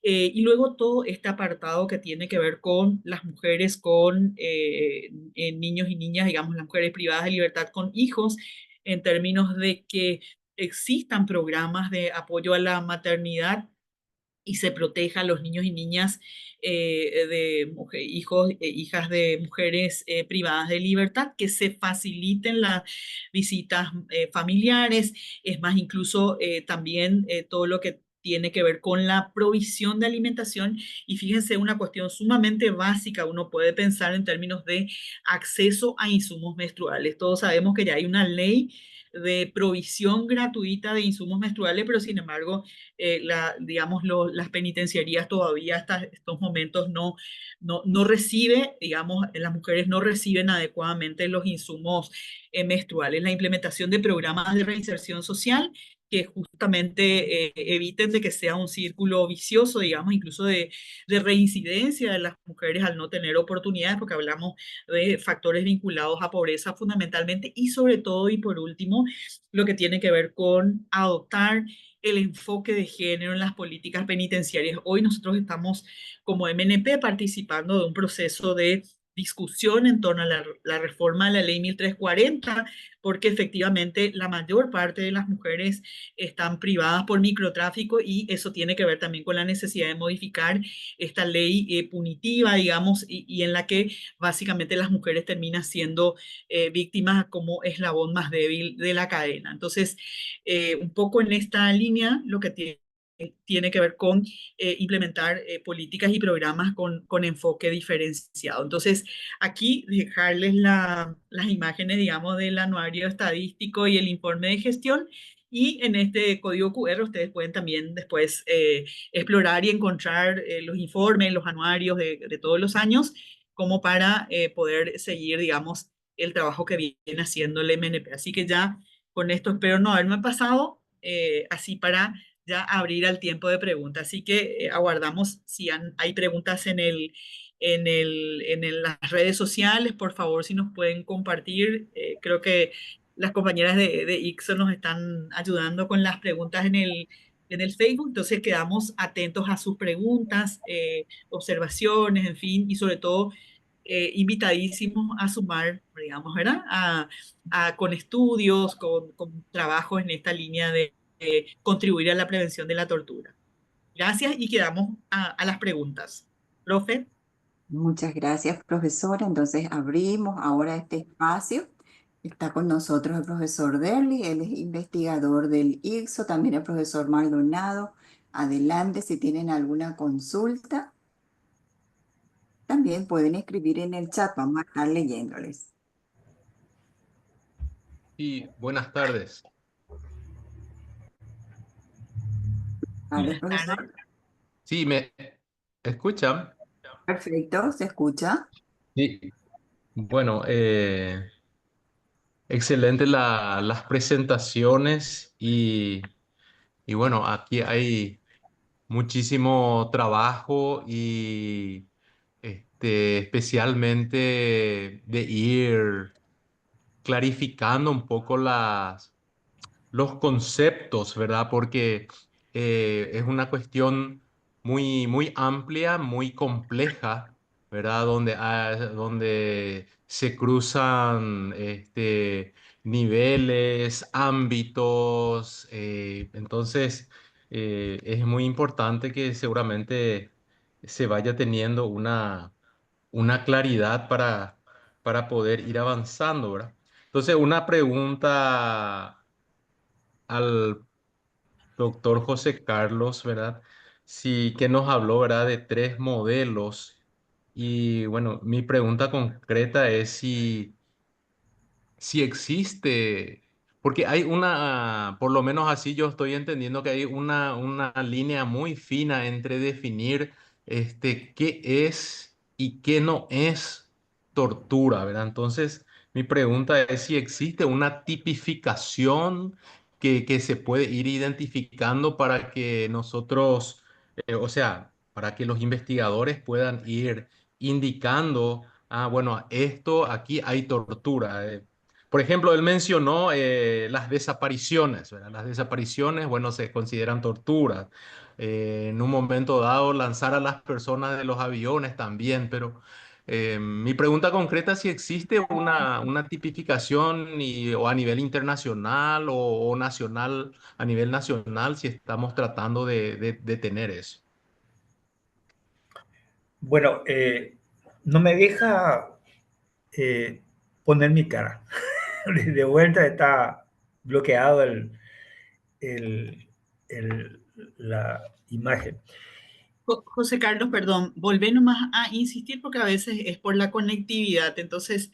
y luego todo este apartado que tiene que ver con las mujeres con niños y niñas, digamos, las mujeres privadas de libertad con hijos, en términos de que existan programas de apoyo a la maternidad y se proteja a los niños y niñas hijos e hijas de mujeres privadas de libertad, que se faciliten las visitas familiares, es más, incluso también todo lo que tiene que ver con la provisión de alimentación. Y fíjense, una cuestión sumamente básica, uno puede pensar en términos de acceso a insumos menstruales. Todos sabemos que ya hay una ley de provisión gratuita de insumos menstruales, pero sin embargo digamos, las penitenciarías todavía hasta estos momentos no recibe, digamos, las mujeres no reciben adecuadamente los insumos menstruales. La implementación de programas de reinserción social que justamente eviten de que sea un círculo vicioso, digamos, incluso de reincidencia de las mujeres al no tener oportunidades, porque hablamos de factores vinculados a pobreza fundamentalmente y sobre todo y por último, lo que tiene que ver con adoptar el enfoque de género en las políticas penitenciarias. Hoy nosotros estamos como MNP participando de un proceso de discusión en torno a la reforma de la ley 1340, porque efectivamente la mayor parte de las mujeres están privadas por microtráfico y eso tiene que ver también con la necesidad de modificar esta ley punitiva, digamos, y en la que básicamente las mujeres terminan siendo víctimas como eslabón más débil de la cadena. Entonces, un poco en esta línea, lo que tiene que ver con implementar políticas y programas con enfoque diferenciado. Entonces, aquí dejarles las imágenes, digamos, del anuario estadístico y el informe de gestión. Y en este código QR ustedes pueden también después explorar y encontrar los informes, los anuarios de todos los años, como para poder seguir, digamos, el trabajo que viene haciendo el MNP. Así que ya con esto espero no haberme pasado, así para ya abrir al tiempo de preguntas. Así que aguardamos si hay preguntas en las redes sociales, por favor, si nos pueden compartir. Creo que las compañeras de ICSO nos están ayudando con las preguntas en el Facebook, entonces quedamos atentos a sus preguntas, observaciones, en fin, y sobre todo invitadísimos a sumar, digamos, ¿verdad? Con estudios, con trabajos en esta línea de contribuir a la prevención de la tortura. Gracias y quedamos a las preguntas. Profe. Muchas gracias, profesora. Entonces abrimos ahora este espacio. Está con nosotros el profesor Derli, él es investigador del ICSO, también el profesor Maldonado. Adelante, si tienen alguna consulta, también pueden escribir en el chat, vamos a estar leyéndoles. Y buenas tardes. ¿Vale, Buenas profesor? tardes. Sí, ¿me escuchan? Perfecto, ¿se escucha? Sí. Bueno, excelente las presentaciones y bueno, aquí hay muchísimo trabajo y especialmente de ir clarificando un poco los conceptos, ¿verdad? Porque es una cuestión muy amplia, muy compleja, ¿verdad? Donde se cruzan niveles, ámbitos. Entonces, es muy importante que seguramente se vaya teniendo una claridad para poder ir avanzando, ¿verdad? Entonces, una pregunta al doctor José Carlos, ¿verdad? Sí, que nos habló, ¿verdad? De tres modelos. Y bueno, mi pregunta concreta es si existe, porque hay una, por lo menos así yo estoy entendiendo que hay una línea muy fina entre definir qué es y qué no es tortura, ¿verdad? Entonces, mi pregunta es si existe una tipificación que se puede ir identificando para que nosotros, o sea, para que los investigadores puedan ir indicando, ah, bueno, esto aquí hay tortura. Por ejemplo, él mencionó las desapariciones, ¿verdad? Las desapariciones, bueno, se consideran tortura. En un momento dado, lanzar a las personas de los aviones también, pero mi pregunta concreta es si existe una tipificación o a nivel internacional o nacional, a nivel nacional, si estamos tratando de tener eso. Bueno, no me deja eh, poner mi cara. De vuelta está bloqueado el- el- la imagen. José Carlos, perdón, volvé nomás a insistir porque a veces es por la conectividad, entonces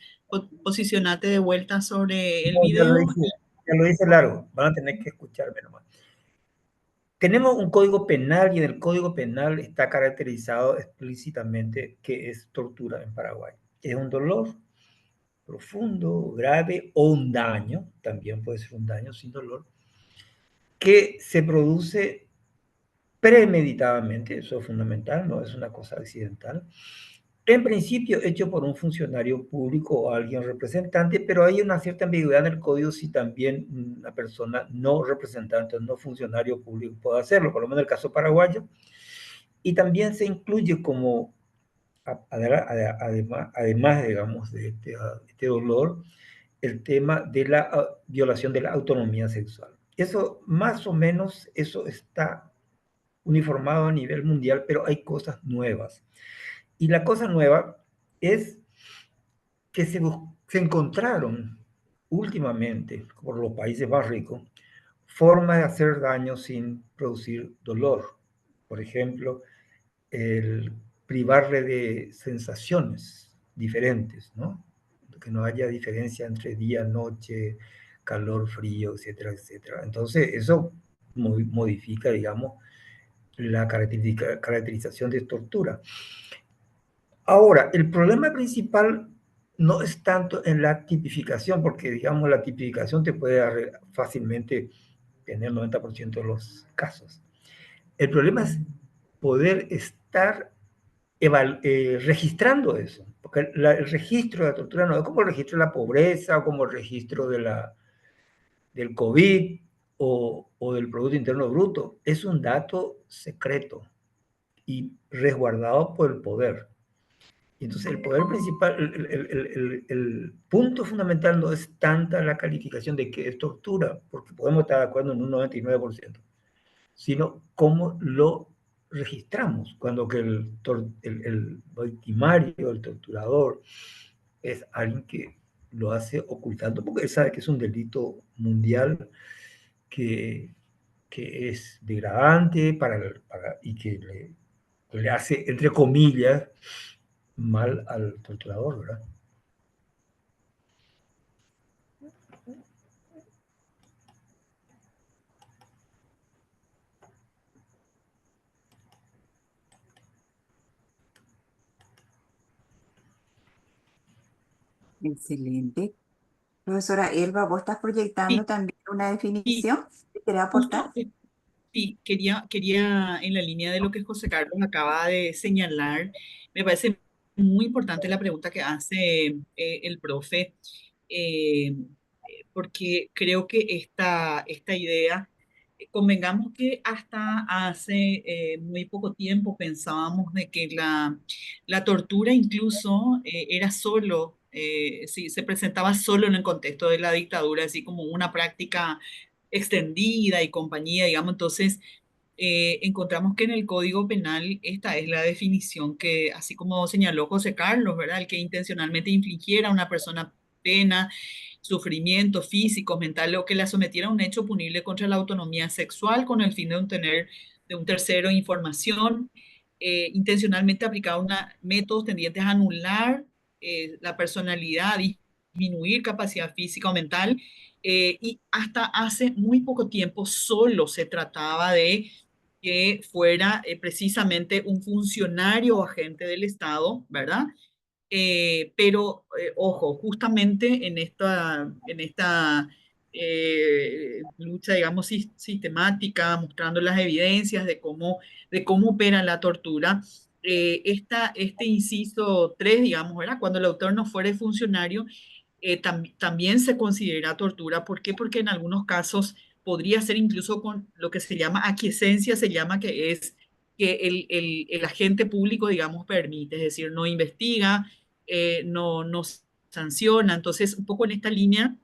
posicionate de vuelta sobre el No, video. ya lo hice largo, van a tener que escucharme nomás. Tenemos un código penal y en el código penal está caracterizado explícitamente que es tortura en Paraguay. Es un dolor profundo, grave o un daño, también puede ser un daño sin dolor, que se produce premeditadamente, eso es fundamental, no es una cosa accidental. En principio, hecho por un funcionario público o alguien representante, pero hay una cierta ambigüedad en el código si también una persona no representante, no funcionario público puede hacerlo, por lo menos en el caso paraguayo. Y también se incluye como, además digamos, de este dolor, el tema de la violación de la autonomía sexual. Eso, más o menos, eso está uniformado a nivel mundial, pero hay cosas nuevas. Y la cosa nueva es que se encontraron últimamente, por los países más ricos, formas de hacer daño sin producir dolor. Por ejemplo, el privarle de sensaciones diferentes, ¿no? Que no haya diferencia entre día, noche, calor, frío, etcétera, etcétera. Entonces, eso modifica, digamos, la caracterización de tortura. Ahora, el problema principal no es tanto en la tipificación, porque digamos la tipificación te puede fácilmente tener el 90% de los casos. El problema es poder estar registrando eso, porque el registro de la tortura no es como el registro de la pobreza o como el registro del COVID o del Producto Interno Bruto. Es un dato secreto y resguardado por el poder. Y entonces el poder principal, el punto fundamental no es tanta la calificación de que es tortura, porque podemos estar de acuerdo en un 99%, sino cómo lo registramos, cuando que el victimario, el torturador, es alguien que lo hace ocultando, porque él sabe que es un delito mundial que, que es degradante y que le hace, entre comillas, mal al torturador, ¿verdad? Excelente. Profesora Elba, ¿vos estás proyectando Sí, también una y definición que querés aportar? justo sí, quería en la línea de lo que José Carlos acaba de señalar, me parece muy importante la pregunta que hace el profe, eh, porque creo que esta idea, convengamos que hasta hace muy poco tiempo pensábamos de que la tortura incluso era solo, sí, se presentaba solo en el contexto de la dictadura, así como una práctica extendida y compañía, digamos. Entonces encontramos que en el Código Penal esta es la definición que, así como señaló José Carlos, ¿verdad? El que intencionalmente infligiera a una persona pena, sufrimiento físico, mental o que la sometiera a un hecho punible contra la autonomía sexual con el fin de obtener de un tercero información, intencionalmente aplicado métodos tendientes a anular la personalidad disminuir capacidad física o mental, y hasta hace muy poco tiempo solo se trataba de que fuera precisamente un funcionario o agente del Estado, ¿verdad? Pero, ojo, justamente en esta lucha, digamos, sistemática, mostrando las evidencias de cómo opera la tortura, este inciso 3, digamos, ¿verdad? Cuando el autor no fuere funcionario, también se considera tortura. ¿Por qué? Porque en algunos casos podría ser incluso con lo que se llama aquiescencia, se llama que es que el agente público, digamos, permite, es decir, no investiga, no sanciona. Entonces, un poco en esta línea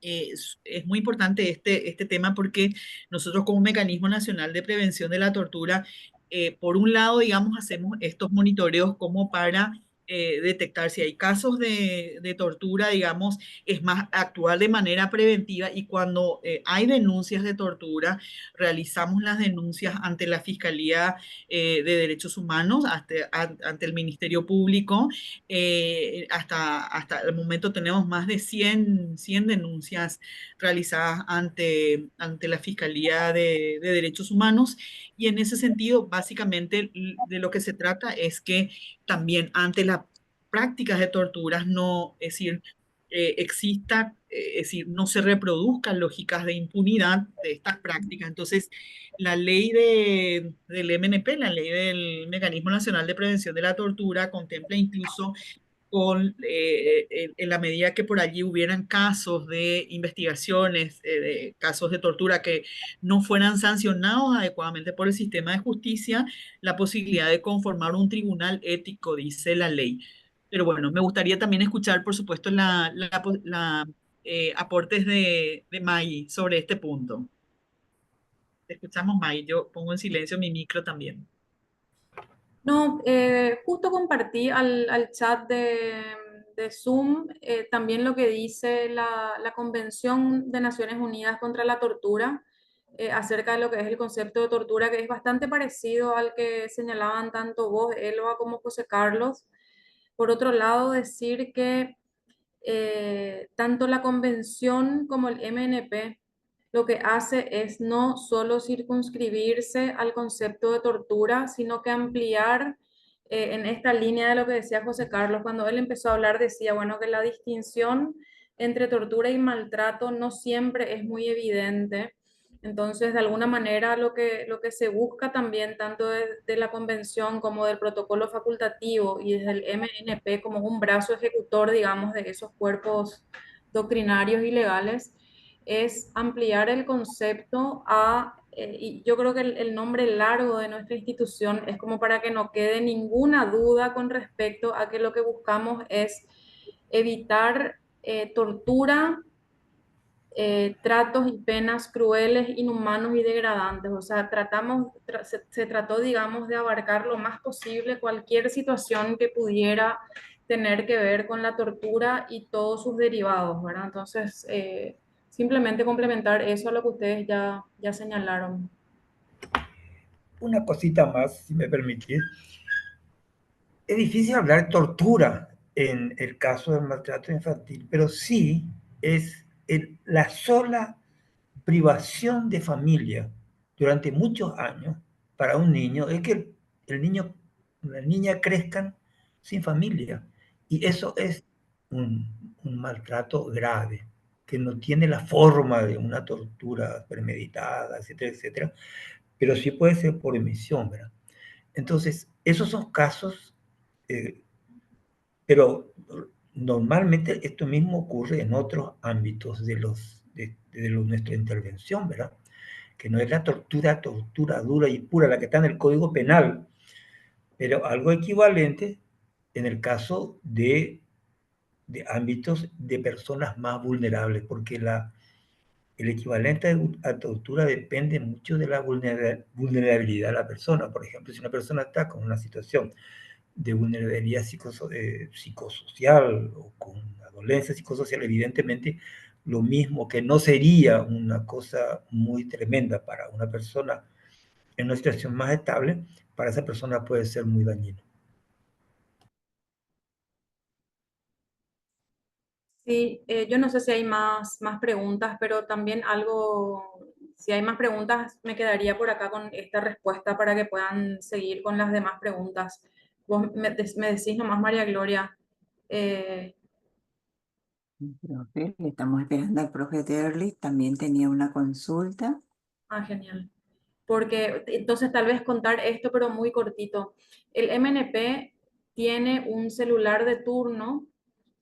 es muy importante este tema porque nosotros como Mecanismo Nacional de Prevención de la Tortura, por un lado, digamos, hacemos estos monitoreos como para detectar si hay casos de tortura, digamos, es más actuar de manera preventiva, y cuando hay denuncias de tortura, realizamos las denuncias ante la Fiscalía de Derechos Humanos, ante el Ministerio Público. Hasta el momento tenemos más de 100 denuncias realizadas ante la Fiscalía de Derechos Humanos, y en ese sentido, básicamente, de lo que se trata es que también ante las prácticas de torturas no, es decir, es decir, no se reproduzcan lógicas de impunidad de estas prácticas. Entonces, la ley del MNP, la ley del Mecanismo Nacional de Prevención de la Tortura, contempla incluso en la medida que por allí hubieran casos de investigaciones, de casos de tortura que no fueran sancionados adecuadamente por el sistema de justicia, la posibilidad de conformar un tribunal ético, dice la ley. Pero bueno, me gustaría también escuchar, por supuesto, aportes de Maggie sobre este punto. Te escuchamos, Maggie. Yo pongo en silencio mi micro también. No, justo compartí al chat de Zoom también lo que dice la Convención de Naciones Unidas contra la Tortura acerca de lo que es el concepto de tortura, que es bastante parecido al que señalaban tanto vos, Elba, como José Carlos. Por otro lado, decir que tanto la Convención como el MNP lo que hace es no solo circunscribirse al concepto de tortura, sino que ampliar en esta línea de lo que decía José Carlos. Cuando él empezó a hablar, decía, bueno, que la distinción entre tortura y maltrato no siempre es muy evidente. Entonces, de alguna manera, lo que se busca también, tanto de la convención como del protocolo facultativo y desde el MNP como un brazo ejecutor, digamos, de esos cuerpos doctrinarios y legales, es ampliar el concepto y yo creo que el nombre largo de nuestra institución es como para que no quede ninguna duda con respecto a que lo que buscamos es evitar tortura, tratos y penas crueles, inhumanos y degradantes. O sea, se trató, digamos, de abarcar lo más posible cualquier situación que pudiera tener que ver con la tortura y todos sus derivados, ¿verdad? Entonces, simplemente complementar eso a lo que ustedes ya señalaron. Una cosita más, si me permitís. Es difícil hablar de tortura en el caso del maltrato infantil, pero sí es la sola privación de familia durante muchos años para un niño, es que el niño, la niña crezcan sin familia. Y eso es un maltrato grave, que no tiene la forma de una tortura premeditada, etcétera, etcétera, pero sí puede ser por emisión, ¿verdad? Entonces, esos son casos, pero normalmente esto mismo ocurre en otros ámbitos de nuestra intervención, ¿verdad? Que no es la tortura dura y pura, la que está en el Código Penal, pero algo equivalente en el caso de ámbitos de personas más vulnerables, porque el equivalente a tortura depende mucho de la vulnerabilidad de la persona. Por ejemplo, si una persona está con una situación de vulnerabilidad psicosocial o con una dolencia psicosocial, evidentemente lo mismo que no sería una cosa muy tremenda para una persona en una situación más estable, para esa persona puede ser muy dañino. Sí, yo no sé si hay más preguntas, pero también si hay más preguntas, me quedaría por acá con esta respuesta para que puedan seguir con las demás preguntas. Vos me decís nomás, María Gloria. eh, Profe, le estamos esperando al profe Derlis, también tenía una consulta. Genial. Porque entonces tal vez contar esto, pero muy cortito. El MNP tiene un celular de turno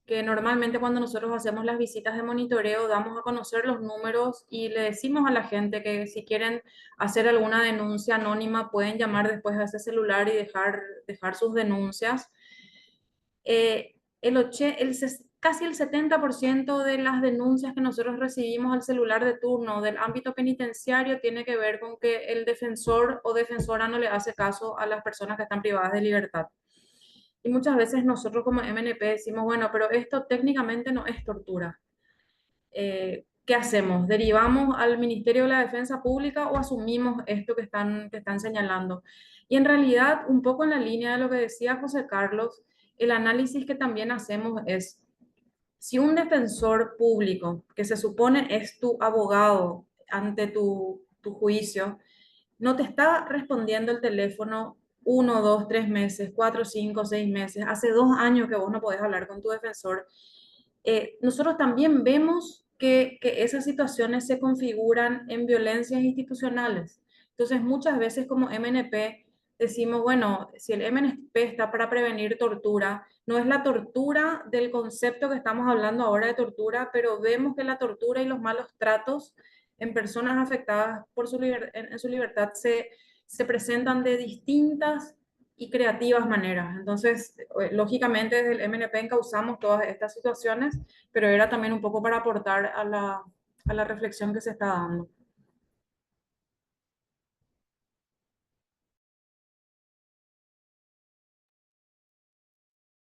que normalmente cuando nosotros hacemos las visitas de monitoreo damos a conocer los números y le decimos a la gente que si quieren hacer alguna denuncia anónima pueden llamar después a ese celular y dejar sus denuncias. Casi el 70% de las denuncias que nosotros recibimos al celular de turno del ámbito penitenciario tiene que ver con que el defensor o defensora no le hace caso a las personas que están privadas de libertad. Y muchas veces nosotros como MNP decimos, bueno, pero esto técnicamente no es tortura. ¿Qué hacemos? ¿Derivamos al Ministerio de la Defensa Pública o asumimos esto que están señalando? Y en realidad, un poco en la línea de lo que decía José Carlos, el análisis que también hacemos es, si un defensor público, que se supone es tu abogado ante tu juicio, no te está respondiendo el teléfono 1, 2, 3 meses, 4, 5, 6 meses, hace 2 años que vos no podés hablar con tu defensor, nosotros también vemos que esas situaciones se configuran en violencias institucionales. Entonces, muchas veces como MNP decimos, bueno, si el MNP está para prevenir tortura, no es la tortura del concepto que estamos hablando ahora de tortura, pero vemos que la tortura y los malos tratos en personas afectadas por en su libertad se presentan de distintas y creativas maneras. Entonces, lógicamente desde el MNP encauzamos todas estas situaciones, pero era también un poco para aportar a la reflexión que se está dando.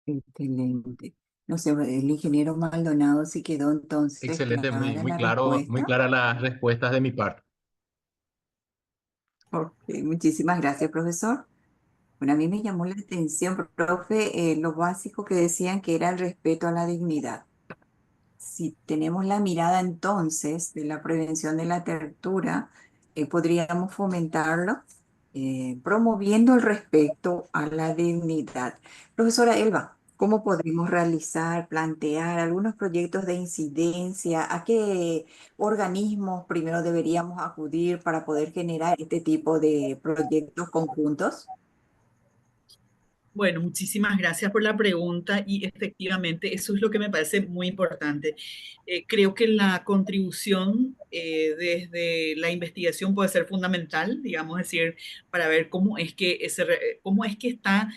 Excelente. No sé, el ingeniero Maldonado sí quedó entonces Excelente, muy, clara muy la claro, muy respuesta. claras las respuestas de mi parte. Ok, muchísimas gracias, profesor. Bueno, a mí me llamó la atención, profe, lo básico que decían que era el respeto a la dignidad. Si tenemos la mirada entonces de la prevención de la tortura, podríamos fomentarlo promoviendo el respeto a la dignidad. Profesora Elba, ¿cómo podemos realizar, plantear algunos proyectos de incidencia? ¿A qué organismos primero deberíamos acudir para poder generar este tipo de proyectos conjuntos? Bueno, muchísimas gracias por la pregunta y efectivamente eso es lo que me parece muy importante. Creo que la contribución desde la investigación puede ser fundamental, digamos, es decir, para ver cómo es que está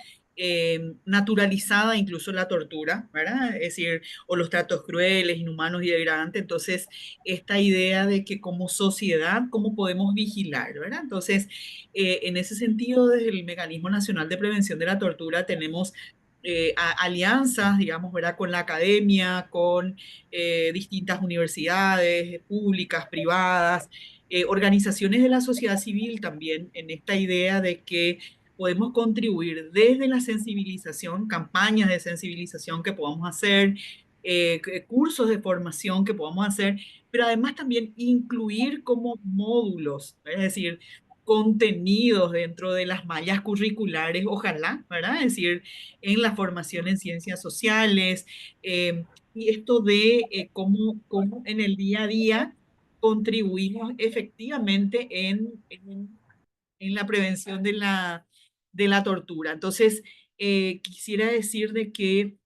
naturalizada incluso la tortura, ¿verdad? Es decir, o los tratos crueles, inhumanos y degradantes. Entonces, esta idea de que como sociedad, ¿cómo podemos vigilar, ¿verdad? Entonces, en ese sentido, desde el Mecanismo Nacional de Prevención de la Tortura tenemos alianzas, digamos, ¿verdad? Con la academia, con distintas universidades públicas, privadas, organizaciones de la sociedad civil también, en esta idea de que podemos contribuir desde la sensibilización, campañas de sensibilización que podamos hacer, cursos de formación que podamos hacer, pero además también incluir como módulos, es decir, contenidos dentro de las mallas curriculares, ojalá, ¿verdad? Es decir, en la formación en ciencias sociales, y esto de cómo en el día a día contribuimos efectivamente en la prevención de la tortura. Entonces, quisiera decir de que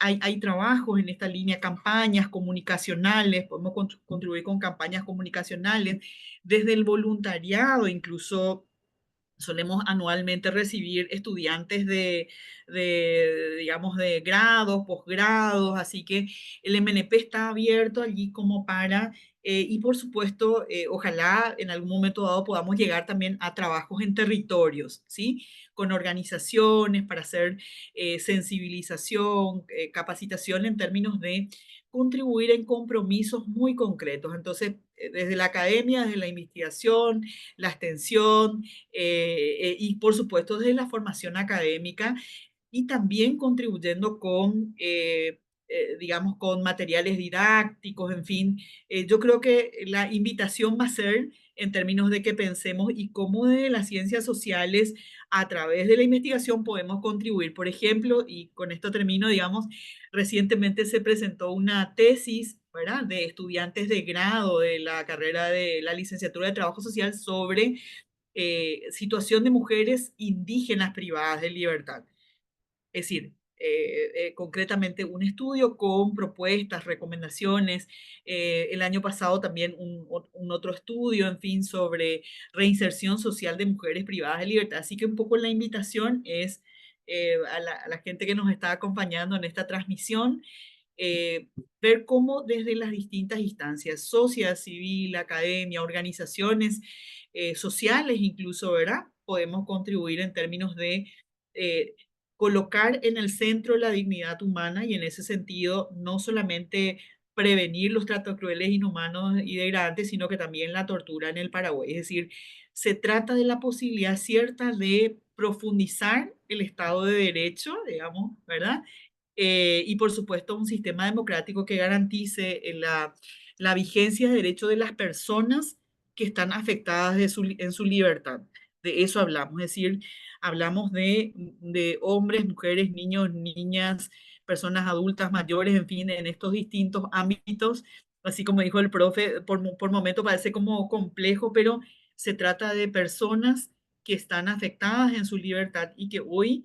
hay trabajos en esta línea, campañas comunicacionales, podemos contribuir con campañas comunicacionales desde el voluntariado, incluso solemos anualmente recibir estudiantes digamos, de grados, posgrados, así que el MNP está abierto allí como para, y por supuesto, ojalá en algún momento dado podamos llegar también a trabajos en territorios, ¿sí? Con organizaciones para hacer sensibilización, capacitación en términos de contribuir en compromisos muy concretos. Entonces, desde la academia, desde la investigación, la extensión, y por supuesto desde la formación académica y también contribuyendo con digamos, con materiales didácticos, en fin. Yo creo que la invitación va a ser en términos de que pensemos y cómo de las ciencias sociales a través de la investigación podemos contribuir. Por ejemplo, y con esto termino, digamos, recientemente se presentó una tesis, ¿verdad?, de estudiantes de grado de la carrera de la licenciatura de Trabajo Social sobre situación de mujeres indígenas privadas de libertad. Es decir, concretamente un estudio con propuestas, recomendaciones. El año pasado también un otro estudio, en fin, sobre reinserción social de mujeres privadas de libertad. Así que un poco la invitación es a la gente que nos está acompañando en esta transmisión, ver cómo desde las distintas instancias, sociedad civil, academia, organizaciones sociales incluso, ¿verdad? Podemos contribuir en términos de eh, colocar en el centro la dignidad humana y en ese sentido no solamente prevenir los tratos crueles, inhumanos y degradantes, sino que también la tortura en el Paraguay. Es decir, se trata de la posibilidad cierta de profundizar el Estado de Derecho, digamos, ¿verdad? Y por supuesto un sistema democrático que garantice la vigencia de derechos de las personas que están afectadas en su libertad. De eso hablamos, es decir, hablamos de hombres, mujeres, niños, niñas, personas adultas, mayores, en fin, en estos distintos ámbitos. Así como dijo el profe, por momento parece como complejo, pero se trata de personas que están afectadas en su libertad y que hoy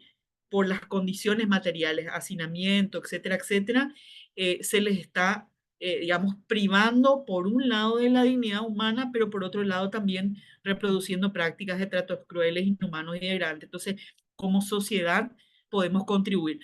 por las condiciones materiales, hacinamiento, etcétera, etcétera, se les está, digamos, privando por un lado de la dignidad humana, pero por otro lado también reproduciendo prácticas de tratos crueles, inhumanos y degradantes. Entonces, como sociedad podemos contribuir.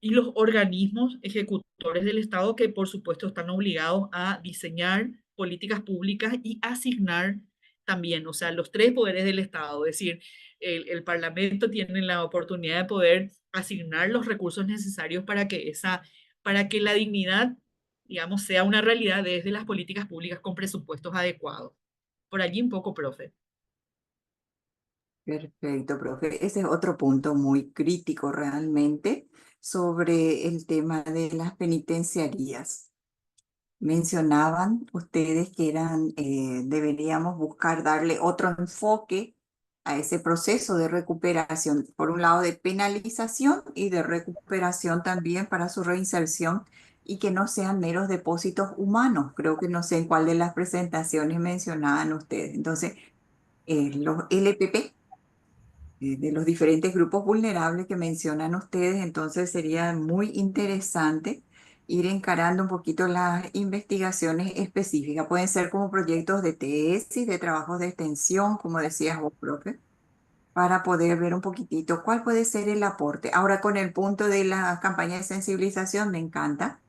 Y los organismos ejecutores del Estado que, por supuesto, están obligados a diseñar políticas públicas y asignar también, o sea, los tres poderes del Estado, es decir, el Parlamento tiene la oportunidad de poder asignar los recursos necesarios para que la dignidad, digamos, sea una realidad desde las políticas públicas con presupuestos adecuados. Por allí un poco, profe. Perfecto, profe. Ese es otro punto muy crítico realmente sobre el tema de las penitenciarías. Mencionaban ustedes que deberíamos buscar darle otro enfoque a ese proceso de recuperación, por un lado de penalización y de recuperación también para su reinserción y que no sean meros depósitos humanos. Creo que no sé en cuál de las presentaciones mencionaban ustedes. Entonces, los LPP de los diferentes grupos vulnerables que mencionan ustedes, entonces sería muy interesante ir encarando un poquito las investigaciones específicas. Pueden ser como proyectos de tesis, de trabajos de extensión, como decías vos, profe, para poder ver un poquitito cuál puede ser el aporte. Ahora, con el punto de la campaña de sensibilización, me encanta.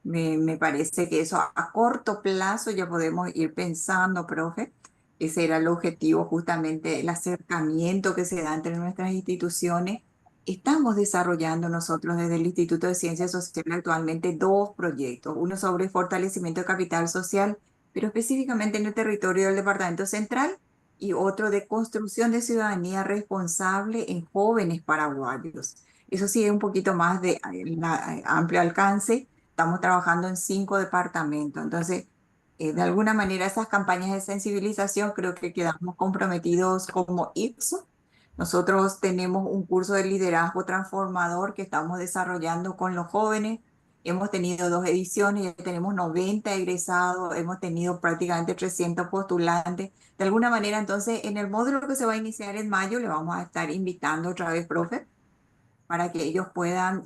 Me parece que eso a corto plazo ya podemos ir pensando, profe. Ese era el objetivo, justamente el acercamiento que se da entre nuestras instituciones. Estamos desarrollando nosotros desde el Instituto de Ciencias Sociales actualmente dos proyectos, uno sobre fortalecimiento de capital social, pero específicamente en el territorio del Departamento Central, y otro de construcción de ciudadanía responsable en jóvenes paraguayos. Eso sí es un poquito más de amplio alcance. Estamos trabajando en 5 departamentos. Entonces, de alguna manera, esas campañas de sensibilización creo que quedamos comprometidos como IPSO. Nosotros tenemos un curso de liderazgo transformador que estamos desarrollando con los jóvenes. Hemos tenido 2 ediciones, ya tenemos 90 egresados, hemos tenido prácticamente 300 postulantes. De alguna manera, entonces, en el módulo que se va a iniciar en mayo, le vamos a estar invitando otra vez, profe, para que ellos puedan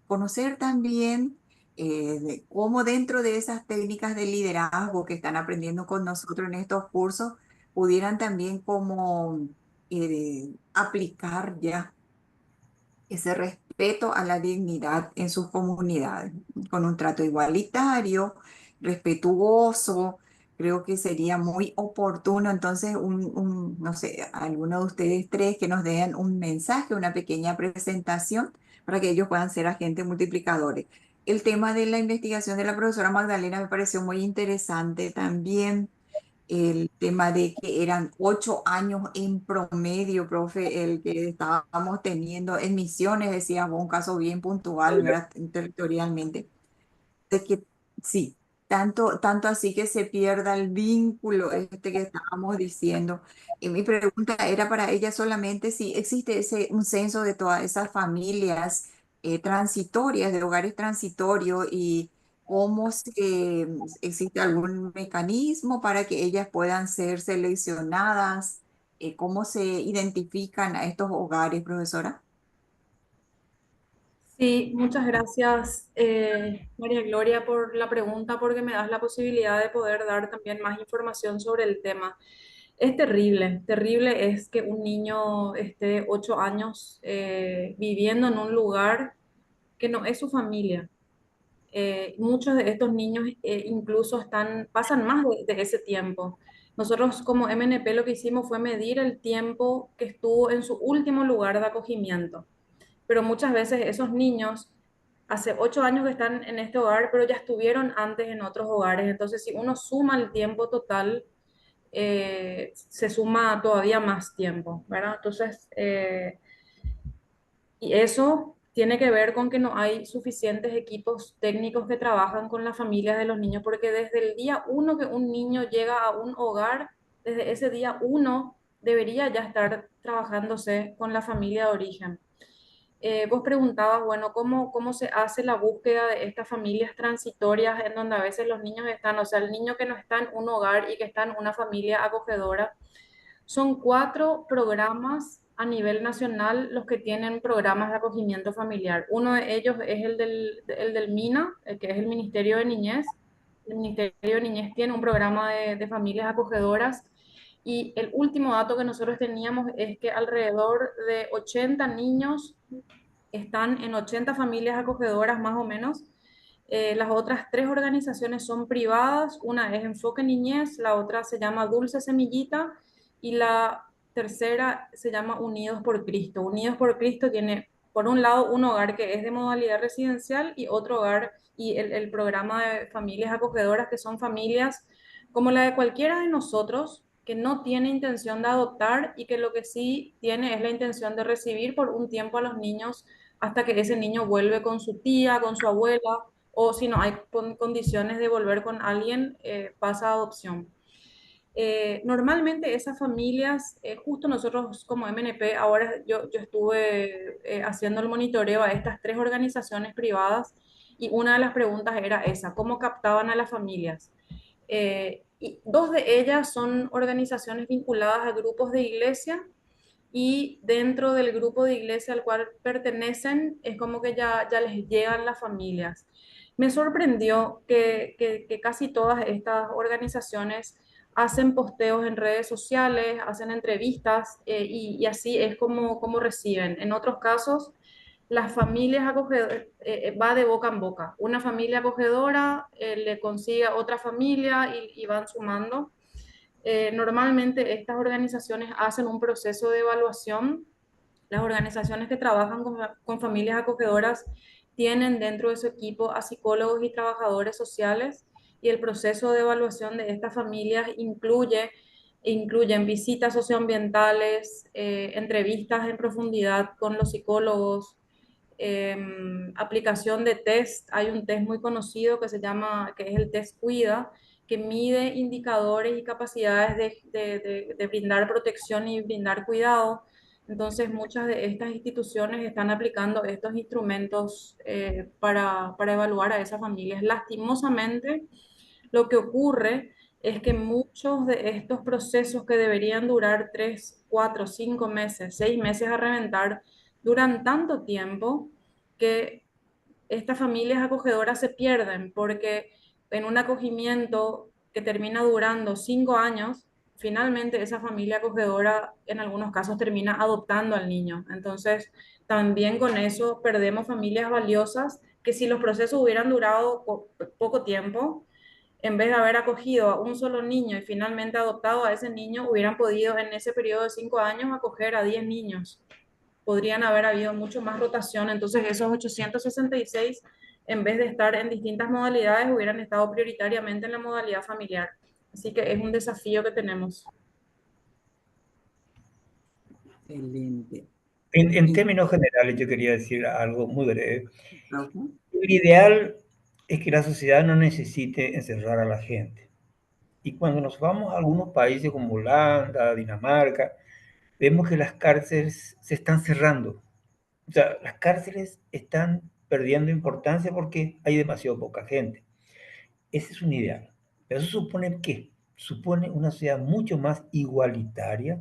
conocer también de cómo dentro de esas técnicas de liderazgo que están aprendiendo con nosotros en estos cursos, pudieran también como aplicar ya ese respeto a la dignidad en sus comunidades, con un trato igualitario, respetuoso. Creo que sería muy oportuno entonces, no sé, alguno de ustedes tres que nos den un mensaje, una pequeña presentación para que ellos puedan ser agentes multiplicadores. El tema de la investigación de la profesora Magdalena me pareció muy interesante también. el tema de que eran 8 años en promedio, profe, el que estábamos teniendo en Misiones, decía vos, un caso bien puntual, ¿verdad? Territorialmente de que sí, tanto así que se pierda el vínculo este que estábamos diciendo. Y mi pregunta era para ella solamente si existe un censo de todas esas familias transitorias, de hogares transitorios y cómo existe algún mecanismo para que ellas puedan ser seleccionadas, cómo se identifican a estos hogares, profesora. Sí, muchas gracias, María Gloria, por la pregunta, porque me das la posibilidad de poder dar también más información sobre el tema. Es terrible, terrible es que un niño esté 8 años viviendo en un lugar que no es su familia. Muchos de estos niños incluso pasan más de ese tiempo. Nosotros como MNP lo que hicimos fue medir el tiempo que estuvo en su último lugar de acogimiento, pero muchas veces esos niños hace 8 años que están en este hogar, pero ya estuvieron antes en otros hogares. Entonces, si uno suma el tiempo total, se suma todavía más tiempo, ¿verdad? Entonces, y eso tiene que ver con que no hay suficientes equipos técnicos que trabajan con las familias de los niños, porque desde el día uno que un niño llega a un hogar, desde ese día uno debería ya estar trabajándose con la familia de origen. Vos preguntabas, bueno, ¿cómo se hace la búsqueda de estas familias transitorias en donde a veces los niños están, o sea, el niño que no está en un hogar y que está en una familia acogedora? Son 4 programas a nivel nacional los que tienen programas de acogimiento familiar. Uno de ellos es el del MINA, que es el Ministerio de Niñez. El Ministerio de Niñez tiene un programa de familias acogedoras. Y el último dato que nosotros teníamos es que alrededor de 80 niños están en 80 familias acogedoras más o menos. Las otras 3 organizaciones son privadas, una es Enfoque Niñez, la otra se llama Dulce Semillita y la tercera se llama Unidos por Cristo. Unidos por Cristo tiene, por un lado, un hogar que es de modalidad residencial y otro hogar y el programa de familias acogedoras, que son familias como la de cualquiera de nosotros, que no tiene intención de adoptar y que lo que sí tiene es la intención de recibir por un tiempo a los niños hasta que ese niño vuelve con su tía, con su abuela, o si no hay condiciones de volver con alguien, pasa a adopción. Normalmente esas familias, justo nosotros como MNP, ahora yo estuve haciendo el monitoreo a estas 3 organizaciones privadas y una de las preguntas era esa, ¿cómo captaban a las familias? Y 2 de ellas son organizaciones vinculadas a grupos de iglesia y dentro del grupo de iglesia al cual pertenecen es como que ya les llegan las familias. Me sorprendió que casi todas estas organizaciones hacen posteos en redes sociales, hacen entrevistas y así es como reciben. En otros casos, las familias acogedoras, va de boca en boca. Una familia acogedora le consigue a otra familia y van sumando. Normalmente estas organizaciones hacen un proceso de evaluación. Las organizaciones que trabajan con familias acogedoras tienen dentro de su equipo a psicólogos y trabajadores sociales y el proceso de evaluación de estas familias incluyen visitas socioambientales, entrevistas en profundidad con los psicólogos, aplicación de test. Hay un test muy conocido que es el test Cuida, que mide indicadores y capacidades de brindar protección y brindar cuidado. Entonces, muchas de estas instituciones están aplicando estos instrumentos para evaluar a esas familias. Lastimosamente, lo que ocurre es que muchos de estos procesos que deberían durar 3, 4, 5 meses, 6 meses a reventar, duran tanto tiempo que estas familias acogedoras se pierden porque en un acogimiento que termina durando 5 años, finalmente esa familia acogedora en algunos casos termina adoptando al niño. Entonces, también con eso perdemos familias valiosas que si los procesos hubieran durado poco tiempo, en vez de haber acogido a un solo niño y finalmente adoptado a ese niño, hubieran podido en ese periodo de 5 años acoger a 10 niños. Podrían haber habido mucho más rotación, entonces esos 866, en vez de estar en distintas modalidades, hubieran estado prioritariamente en la modalidad familiar. Así que es un desafío que tenemos. Excelente. En Y, términos generales, yo quería decir algo muy breve. profe, El ideal es que la sociedad no necesite encerrar a la gente. Y cuando nos vamos a algunos países como Holanda, Dinamarca, vemos que las cárceles se están cerrando. O sea, las cárceles están perdiendo importancia porque hay demasiado poca gente. Ese es un ideal. Pero eso supone ¿qué? Supone una sociedad mucho más igualitaria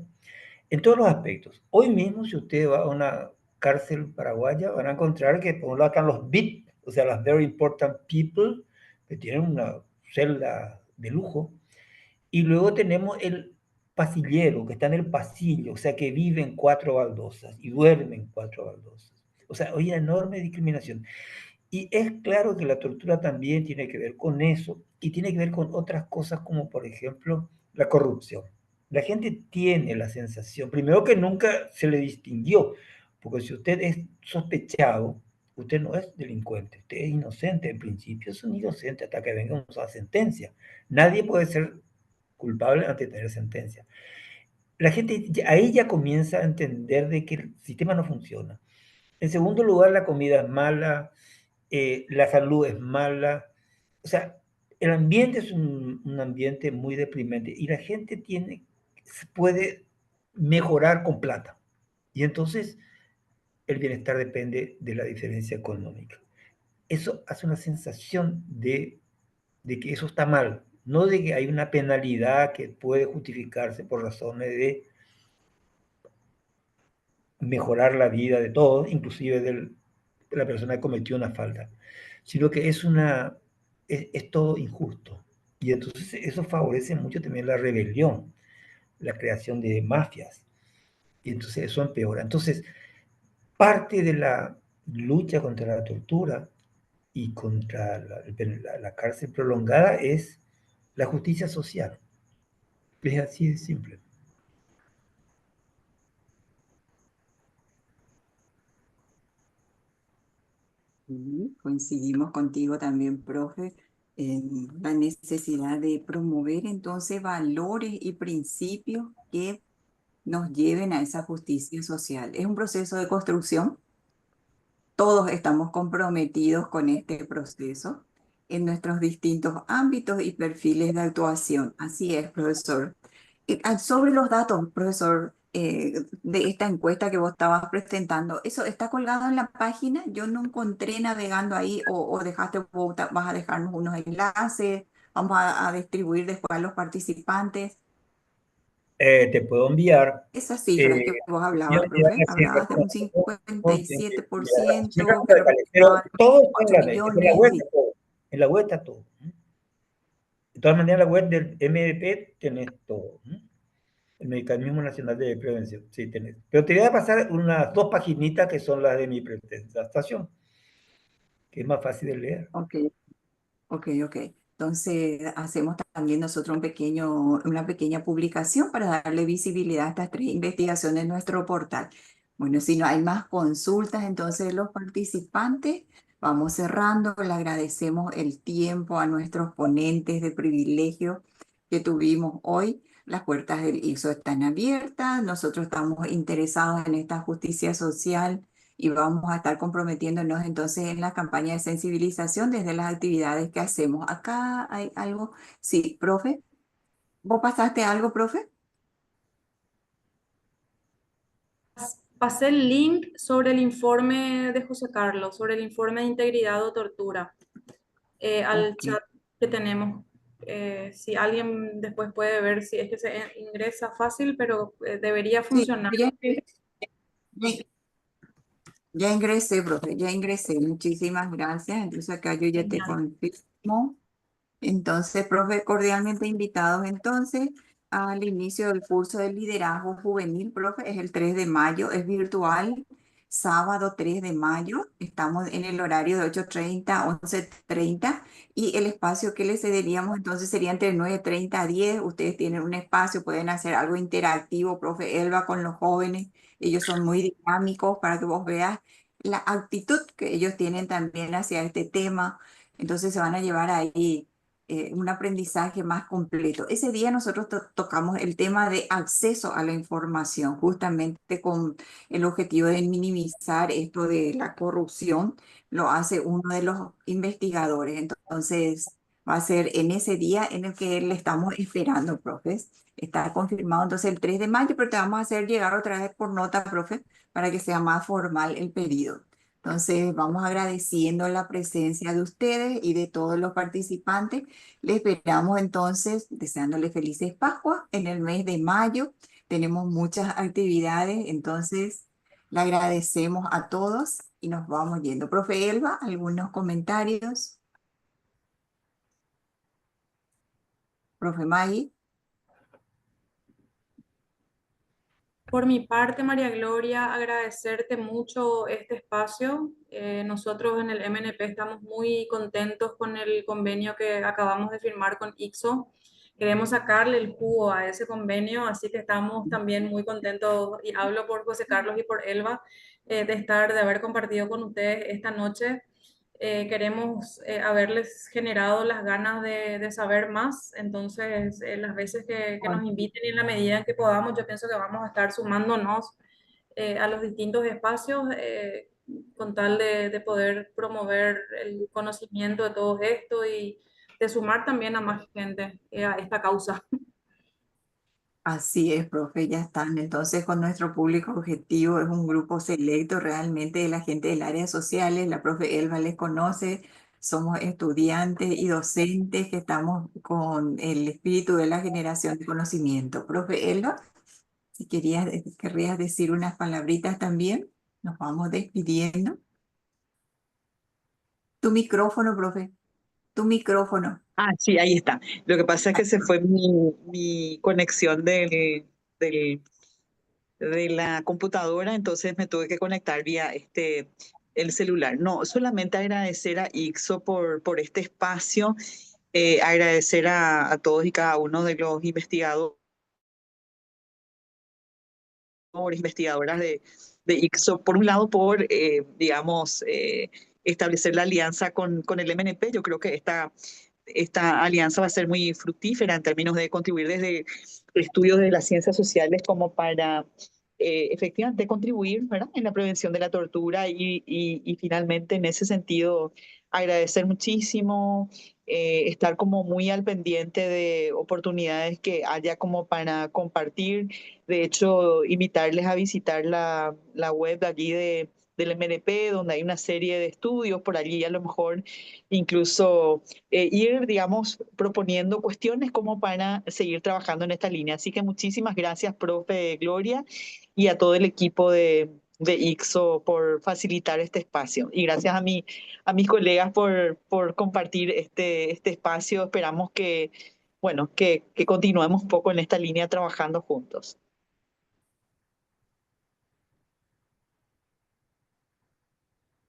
en todos los aspectos. Hoy mismo, si usted va a una cárcel paraguaya, van a encontrar que por un lado están los VIP, o sea, las Very Important People, que tienen una celda de lujo, y luego tenemos el pasillero, que está en el pasillo, o sea, que vive en cuatro baldosas y duerme en cuatro baldosas. O sea, hay una enorme discriminación. Y es claro que la tortura también tiene que ver con eso y tiene que ver con otras cosas como, por ejemplo, la corrupción. La gente tiene la sensación, primero que nunca se le distinguió, porque si usted es sospechado, usted no es delincuente, usted es inocente. En principio es un inocente hasta que venga una sentencia. Nadie puede ser culpable antes de tener sentencia. La gente ahí ya comienza a entender de que el sistema no funciona. En segundo lugar, la comida es mala, la salud es mala. O sea, el ambiente es un ambiente muy deprimente y la gente puede mejorar con plata. Y entonces el bienestar depende de la diferencia económica. Eso hace una sensación de que eso está mal, no de que hay una penalidad que puede justificarse por razones de mejorar la vida de todos, inclusive de la persona que cometió una falta, sino que es todo injusto. Y entonces eso favorece mucho también la rebelión, la creación de mafias. Y entonces eso empeora. Entonces, parte de la lucha contra la tortura y contra la cárcel prolongada es la justicia social. Es así de simple. sí, coincidimos contigo también, profe, en la necesidad de promover entonces valores y principios que nos lleven a esa justicia social. Es un proceso de construcción. Todos estamos comprometidos con este proceso en nuestros distintos ámbitos y perfiles de actuación. Así es, profesor. Sobre los datos, profesor, de esta encuesta que vos estabas presentando, ¿eso está colgado en la página? Yo no encontré navegando ahí o dejaste, vas a dejarnos unos enlaces, vamos a distribuir después a los participantes. Te puedo enviar Esas eh, cifras que vos yo hablabas, te voy profe, a hacer hablabas de un consciente de las cifras 57% que totales, pero representaban todo está en 8 la red, en la millones web y está todo, en la web está todo. De todas maneras, en la web del MDP tenés todo, el Mecanismo Nacional de Prevención, sí tenés. Pero te voy a pasar unas dos paginitas que son las de mi presentación, que es más fácil de leer. ok, ok, ok. Entonces hacemos también nosotros una pequeña publicación para darle visibilidad a estas tres investigaciones en nuestro portal. Bueno, si no hay más consultas, entonces los participantes, vamos cerrando. Le agradecemos el tiempo a nuestros ponentes de privilegio que tuvimos hoy. Las puertas del ISO están abiertas. Nosotros estamos interesados en esta justicia social y vamos a estar comprometiéndonos entonces en la campaña de sensibilización desde las actividades que hacemos. Acá hay algo, sí, profe, ¿vos pasaste algo, profe? Pasé el link sobre el informe de José Carlos, sobre el informe de integridad o tortura, al Ok. chat que tenemos. Si alguien después puede ver si es que se ingresa fácil, pero debería Sí, funcionar. ya- ya ingresé, profe, ya ingresé. Muchísimas gracias. Entonces acá yo ya te Genial. confirmo. Entonces, profe, cordialmente invitados entonces al inicio del curso de liderazgo juvenil, profe, es el 3 de mayo, es virtual, sábado 3 de mayo, estamos en el horario de 8:30 a 11:30 y el espacio que les cederíamos entonces sería entre 9:30 a 10. Ustedes tienen un espacio, pueden hacer algo interactivo, profe Elba, con los jóvenes, ellos son muy dinámicos para que vos veas la actitud que ellos tienen también hacia este tema, entonces se van a llevar ahí un aprendizaje más completo. Ese día nosotros tocamos el tema de acceso a la información, justamente con el objetivo de minimizar esto de la corrupción, lo hace uno de los investigadores. Entonces, va a ser en ese día en el que le estamos esperando, profes. Está confirmado entonces el 3 de mayo, pero te vamos a hacer llegar otra vez por nota, profe, para que sea más formal el pedido. Entonces, vamos agradeciendo la presencia de ustedes y de todos los participantes. Les esperamos entonces, deseándoles felices Pascuas en el mes de mayo. Tenemos muchas actividades, entonces le agradecemos a todos y nos vamos yendo. Profe Elba, ¿algunos comentarios? Profe Maggie. Por mi parte, María Gloria, agradecerte mucho este espacio. Nosotros en el MNP estamos muy contentos con el convenio que acabamos de firmar con ICSO. Queremos sacarle el jugo a ese convenio, así que estamos también muy contentos, y hablo por José Carlos y por Elba, de haber compartido con ustedes esta noche. Queremos haberles generado las ganas de saber más. Entonces, las veces que nos inviten y en la medida en que podamos, yo pienso que vamos a estar sumándonos a los distintos espacios con tal de poder promover el conocimiento de todo esto y de sumar también a más gente a esta causa. Así es, profe, ya están. Entonces, con nuestro público objetivo es un grupo selecto realmente de la gente del área sociales. La profe Elba les conoce. Somos estudiantes y docentes que estamos con el espíritu de la generación de conocimiento. Profe Elba, si querrías decir unas palabritas también, nos vamos despidiendo. Tu micrófono, profe, tu micrófono. Ah, sí, ahí está. Lo que pasa es que se fue mi conexión del- de la computadora, entonces me tuve que conectar vía el celular. No, solamente agradecer a ICSO por este espacio, agradecer a todos y cada uno de los investigadores, investigadoras de ICSO, por un lado por, digamos, establecer la alianza con el MNP. Yo creo que esta alianza va a ser muy fructífera en términos de contribuir desde estudios de las ciencias sociales como para efectivamente contribuir, ¿verdad?, en la prevención de la tortura y finalmente en ese sentido agradecer muchísimo, estar como muy al pendiente de oportunidades que haya como para compartir. De hecho, invitarles a visitar la web de allí del MNP, donde hay una serie de estudios por allí, a lo mejor incluso ir, digamos, proponiendo cuestiones como para seguir trabajando en esta línea. Así que muchísimas gracias, profe Gloria, y a todo el equipo de ICSO por facilitar este espacio. Y gracias a mis colegas por compartir este espacio. Esperamos que, bueno, que continuemos un poco en esta línea trabajando juntos.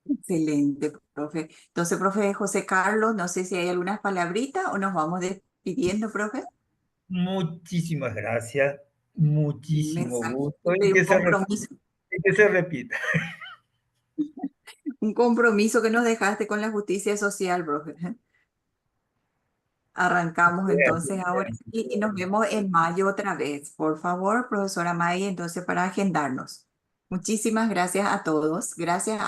Excelente, profe. Entonces, profe José Carlos, no sé si hay algunas palabritas o nos vamos despidiendo, profe. Muchísimas gracias, Un muchísimo gusto mensajito y un compromiso, y que se repita. un compromiso que nos dejaste con la justicia social, profe. Arrancamos entonces ahora y nos vemos en mayo otra vez. Por favor, profesora May, entonces para agendarnos. Muchísimas gracias a todos. Gracias a